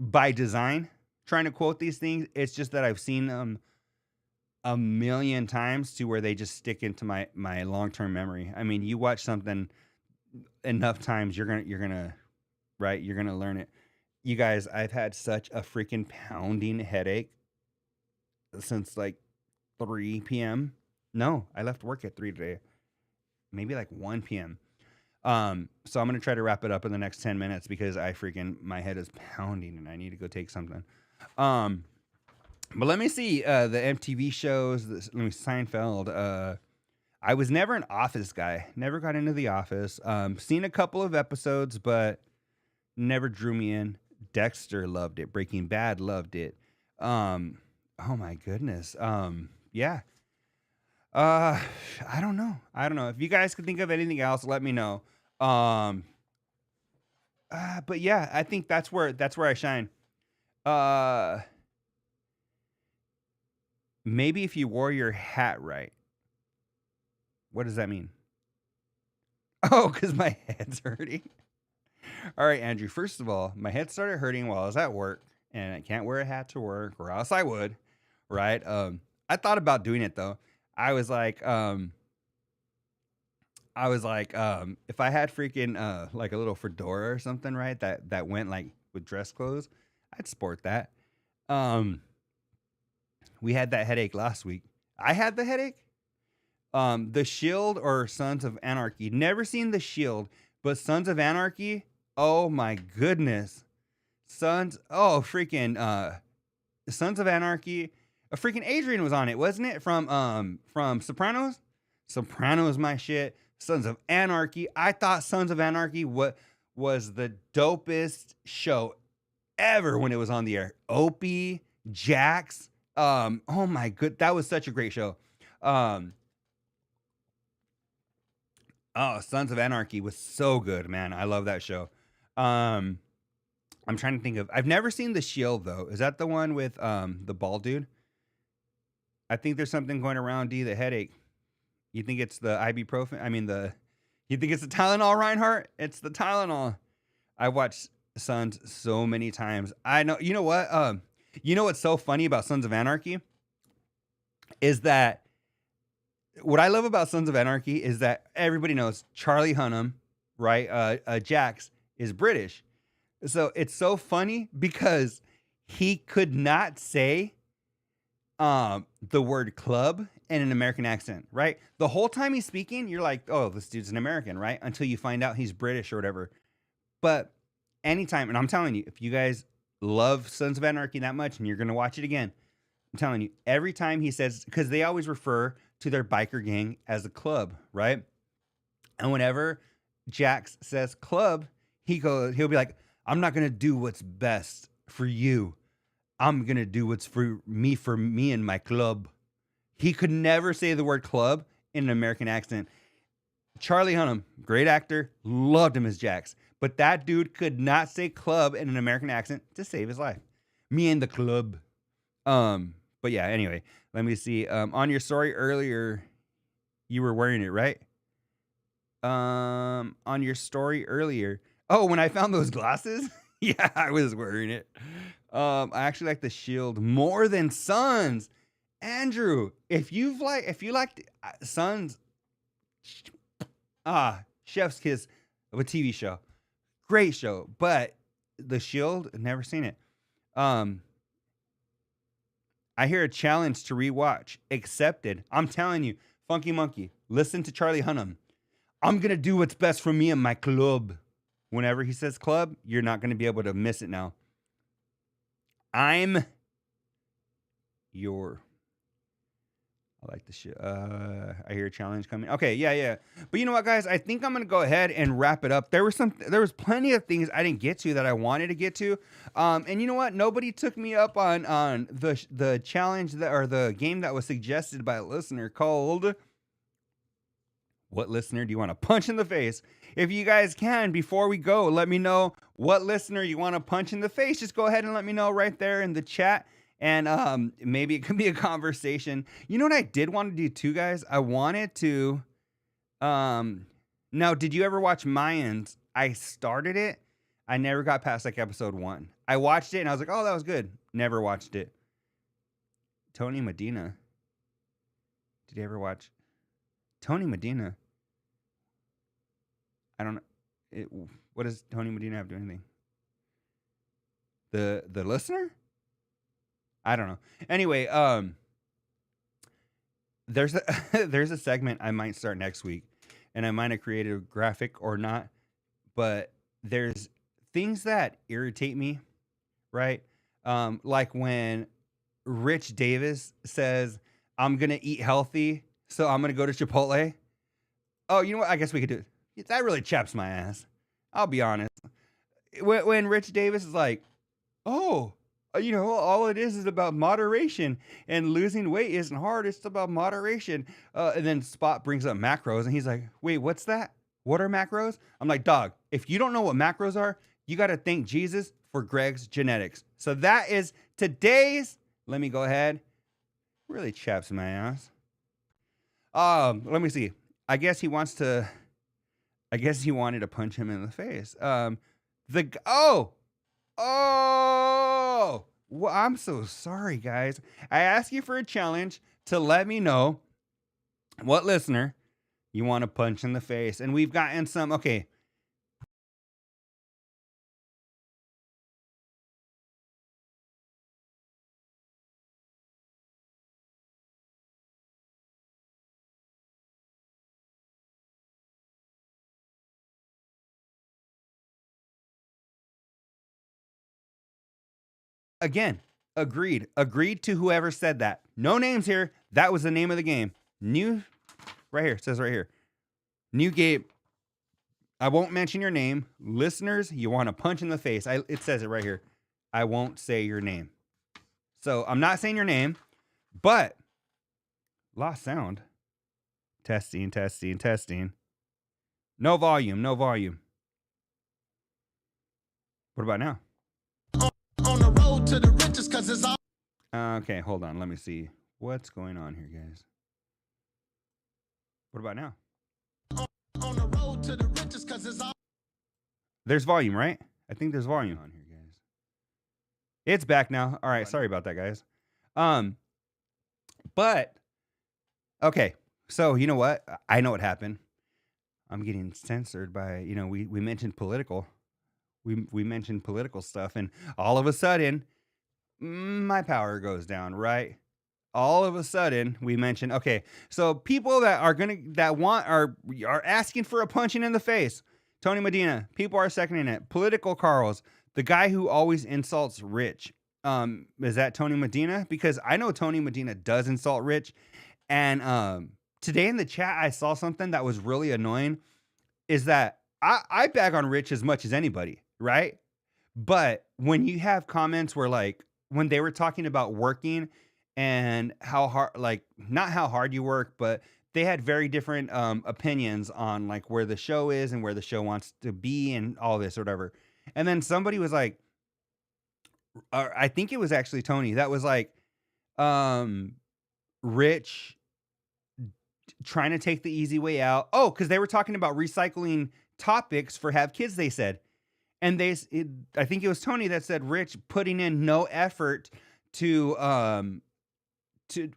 Speaker 1: by design trying to quote these things. It's just that I've seen them a million times to where they just stick into my long-term memory. I mean, you watch something enough times, you're gonna learn it. You guys, I've had such a freaking pounding headache since like 3 p.m. No, I left work at 3 today. Maybe like 1 p.m. So I'm going to try to wrap it up in the next 10 minutes because my head is pounding and I need to go take something. But let me see, the MTV shows, Seinfeld. I was never an Office guy. Never got into The Office. Seen a couple of episodes, but never drew me in. Dexter loved it. Breaking Bad loved it. Oh my goodness. Yeah. I don't know. If you guys can think of anything else, let me know. But yeah, I think that's where I shine. Maybe if you wore your hat right. What does that mean? Oh, because my head's hurting. All right, Andrew. First of all, my head started hurting while I was at work, and I can't wear a hat to work, or else I would. Right? I thought about doing it though. I was like, if I had freaking like a little fedora or something, right? That went like with dress clothes, I'd sport that. We had that headache last week. I had the headache. The Shield or Sons of Anarchy. Never seen The Shield, but Sons of Anarchy. Oh my goodness. Sons of Anarchy. A freaking Adrian was on it, wasn't it? From Sopranos. Sopranos, my shit. Sons of Anarchy. I thought Sons of Anarchy was the dopest show ever when it was on the air. Opie, Jax. Oh my good, that was such a great show. Um, oh, Sons of Anarchy was so good, man. I love that show. Um, I'm trying to think of. I've never seen The Shield though. Is that the one with the bald dude? I think there's something going around. D, the headache. You think it's the ibuprofen? I mean the. You think it's the Tylenol, Reinhardt? It's the Tylenol. I watched Sons so many times. I know. You know what? You know what's so funny about Sons of Anarchy is that what I love about Sons of Anarchy is that everybody knows Charlie Hunnam, right? Jax is British, so it's so funny because he could not say the word club in an American accent, right? The whole time he's speaking, you're like, oh, this dude's an American, right? Until you find out he's British or whatever. But anytime, and I'm telling you, if you guys love Sons of Anarchy that much and you're going to watch it again, I'm telling you, every time he says, because they always refer to their biker gang as a club, right? And whenever Jax says club, he'll be like, I'm not going to do what's best for you. I'm going to do what's for me and my club. He could never say the word club in an American accent. Charlie Hunnam, great actor, loved him as Jax. But that dude could not say club in an American accent to save his life. Me and the club. But yeah, anyway, let me see. On your story earlier, you were wearing it, right? On your story earlier. Oh, when I found those glasses? Yeah, I was wearing it. I actually like the Shield more than Sons. Andrew, if you liked Sons, Chef's Kiss of a TV show. Great show, but The Shield, never seen it. I hear a challenge to rewatch. Accepted. I'm telling you, Funky Monkey, listen to Charlie Hunnam. I'm going to do what's best for me and my club. Whenever he says club, you're not going to be able to miss it now. I'm your... I like the shit. I hear a challenge coming. Okay, yeah. But you know what, guys? I think I'm gonna go ahead and wrap it up. There was plenty of things I didn't get to that I wanted to get to. And you know what? Nobody took me up on the challenge or the game that was suggested by a listener called What Listener Do You Want to Punch in the Face? If you guys can, before we go, let me know what listener you want to punch in the face. Just go ahead and let me know right there in the chat. And maybe it could be a conversation. You know what I did want to do too, guys? I wanted to now, did you ever watch Mayans? I started it. I never got past like episode 1. I watched it and I was like, oh, that was good. Never watched it. Tony Medina. Did you ever watch Tony Medina? I don't know. What does Tony Medina have to do anything? The listener? I don't know. Anyway, there's a segment I might start next week, and I might have created a graphic or not, but there's things that irritate me, right? Like when Rich Davis says, I'm gonna eat healthy, so I'm gonna go to Chipotle. Oh, you know what? I guess we could do it. That really chaps my ass. I'll be honest. When Rich Davis is like, oh, you know, all it is about moderation, and losing weight isn't hard. It's about moderation. And then Spot brings up macros, and he's like, wait, what's that? What are macros? I'm like, dog, if you don't know what macros are, you got to thank Jesus for Greg's genetics. So that is today's, let me go ahead. Really chaps my ass. Let me see. I guess he wanted to punch him in the face. Well, I'm so sorry, guys. I asked you for a challenge to let me know what listener you want to punch in the face. And we've gotten some, okay. Again, agreed to whoever said that. No names here. That was the name of the game. New, right here, it says right here. New game. I won't mention your name. Listeners, you want to punch in the face. It says it right here. I won't say your name. So I'm not saying your name, but lost sound. Testing, testing, testing. No volume, no volume. What about now?
Speaker 2: On the road to the riches, cause it's all
Speaker 1: Okay, hold on. Let me see. What's going on here, guys? What about now?
Speaker 2: on the road to the riches, cause it's all
Speaker 1: There's volume, right? I think there's volume on here, guys. It's back now. All right, sorry about that, guys. But okay, so you know what? I know what happened. I'm getting censored by, we mentioned political. We mentioned political stuff, and all of a sudden, my power goes down, right? All of a sudden, we mentioned, okay, so people that are asking for a punching in the face. Tony Medina, people are seconding it. Political Carls, the guy who always insults Rich. Is that Tony Medina? Because I know Tony Medina does insult Rich. And today in the chat, I saw something that was really annoying. Is that I bag on Rich as much as anybody, right? But when you have comments where, like, when they were talking about working and how hard, like, not how hard you work, but they had very different opinions on, like, where the show is and where the show wants to be and all this or whatever. And then somebody was like, I think it was actually Tony that was like, Rich trying to take the easy way out. Oh, because they were talking about recycling topics for Have Kids, they said. And I think it was Tony that said Rich putting in no effort to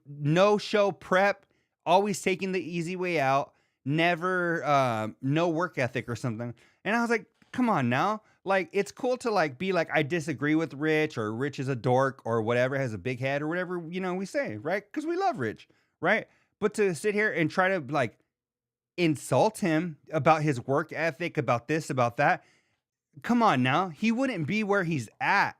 Speaker 1: no show prep, always taking the easy way out, never no work ethic or something. And I was like, come on now. Like, it's cool to, like, be like, I disagree with Rich, or Rich is a dork, or whatever, has a big head, or whatever, we say, right? Because we love Rich, right? But to sit here and try to, like, insult him about his work ethic, about this, about that, come on now. He wouldn't be where he's at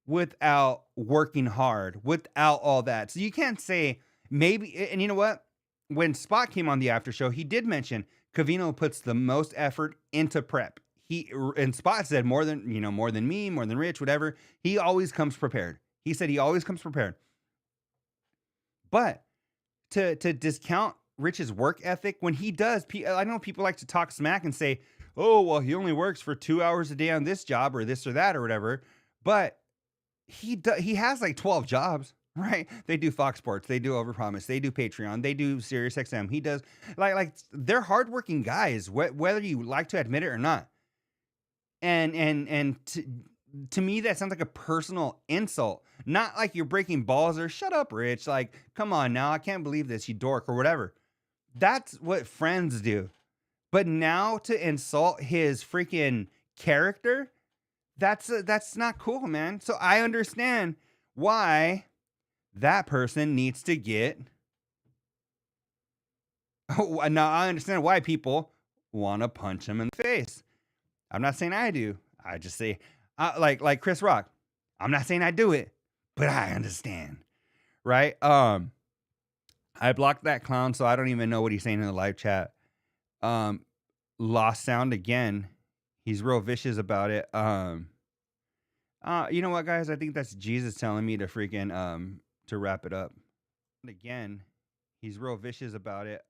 Speaker 1: without working hard, without all that. So you can't say maybe, and you know what? When Spot came on the after show, he did mention Covino puts the most effort into prep. And Spot said more than me, more than Rich, whatever. He always comes prepared. He said he always comes prepared. But to discount Rich's work ethic when he does, I know people like to talk smack and say, oh, well, he only works for 2 hours a day on this job or this or that or whatever. But he has like 12 jobs, right? They do Fox Sports, they do Overpromise, they do Patreon, they do SiriusXM. He does like they're hardworking guys, whether you like to admit it or not. And to me, that sounds like a personal insult. Not like you're breaking balls or shut up, Rich. Like, come on now, I can't believe this, you dork, or whatever. That's what friends do. But now to insult his freaking character, that's not cool, man. So I understand why that person needs to get. Oh, now I understand why people want to punch him in the face. I'm not saying I do. I just say, like Chris Rock. I'm not saying I do it, but I understand, right? I blocked that clown, so I don't even know what he's saying in the live chat. Lost sound again. He's real vicious about it. You know what, guys? I think that's Jesus telling me to freaking to wrap it up. Again, he's real vicious about it.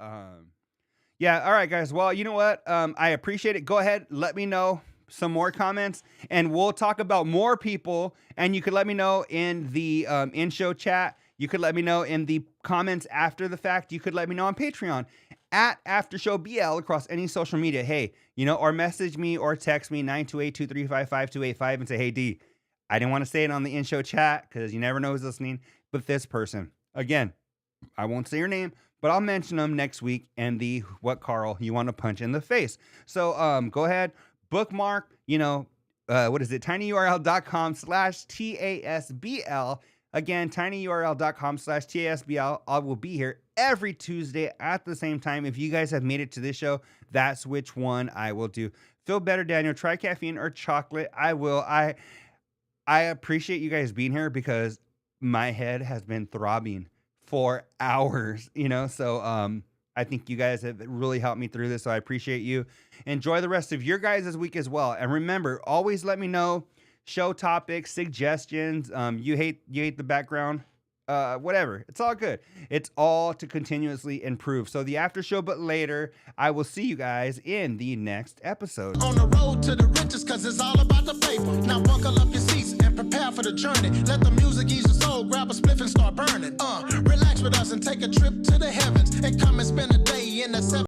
Speaker 1: Yeah, all right, guys. Well, you know what? I appreciate it. Go ahead, let me know some more comments, and we'll talk about more people. And you could let me know in the in-show chat. You could let me know in the comments after the fact. You could let me know on Patreon at AfterShowBL across any social media. Hey, or message me or text me 928-235-5285 and say, hey, D, I didn't want to say it on the in-show chat because you never know who's listening, but this person. Again, I won't say your name, but I'll mention them next week and the what Carl you want to punch in the face. So go ahead, bookmark, what is it? tinyurl.com/TASBL. Again, tinyurl.com/TASBL. I will be here every Tuesday at the same time. If you guys have made it to this show, that's which one I will do. Feel better, Daniel. Try caffeine or chocolate. I will. I appreciate you guys being here because my head has been throbbing for hours, so I think you guys have really helped me through this, so I appreciate you. Enjoy the rest of your guys' week as well. And remember, always let me know show topics, suggestions. You hate the background, whatever. It's all good. It's all to continuously improve. So the after show, but later, I will see you guys in the next episode.
Speaker 2: On the road to the riches, cause it's all about the paper. Now buckle up your seats and prepare for the journey. Let the music ease your soul, grab a spliff and start burning. Relax with us and take a trip to the heavens and come and spend a day in the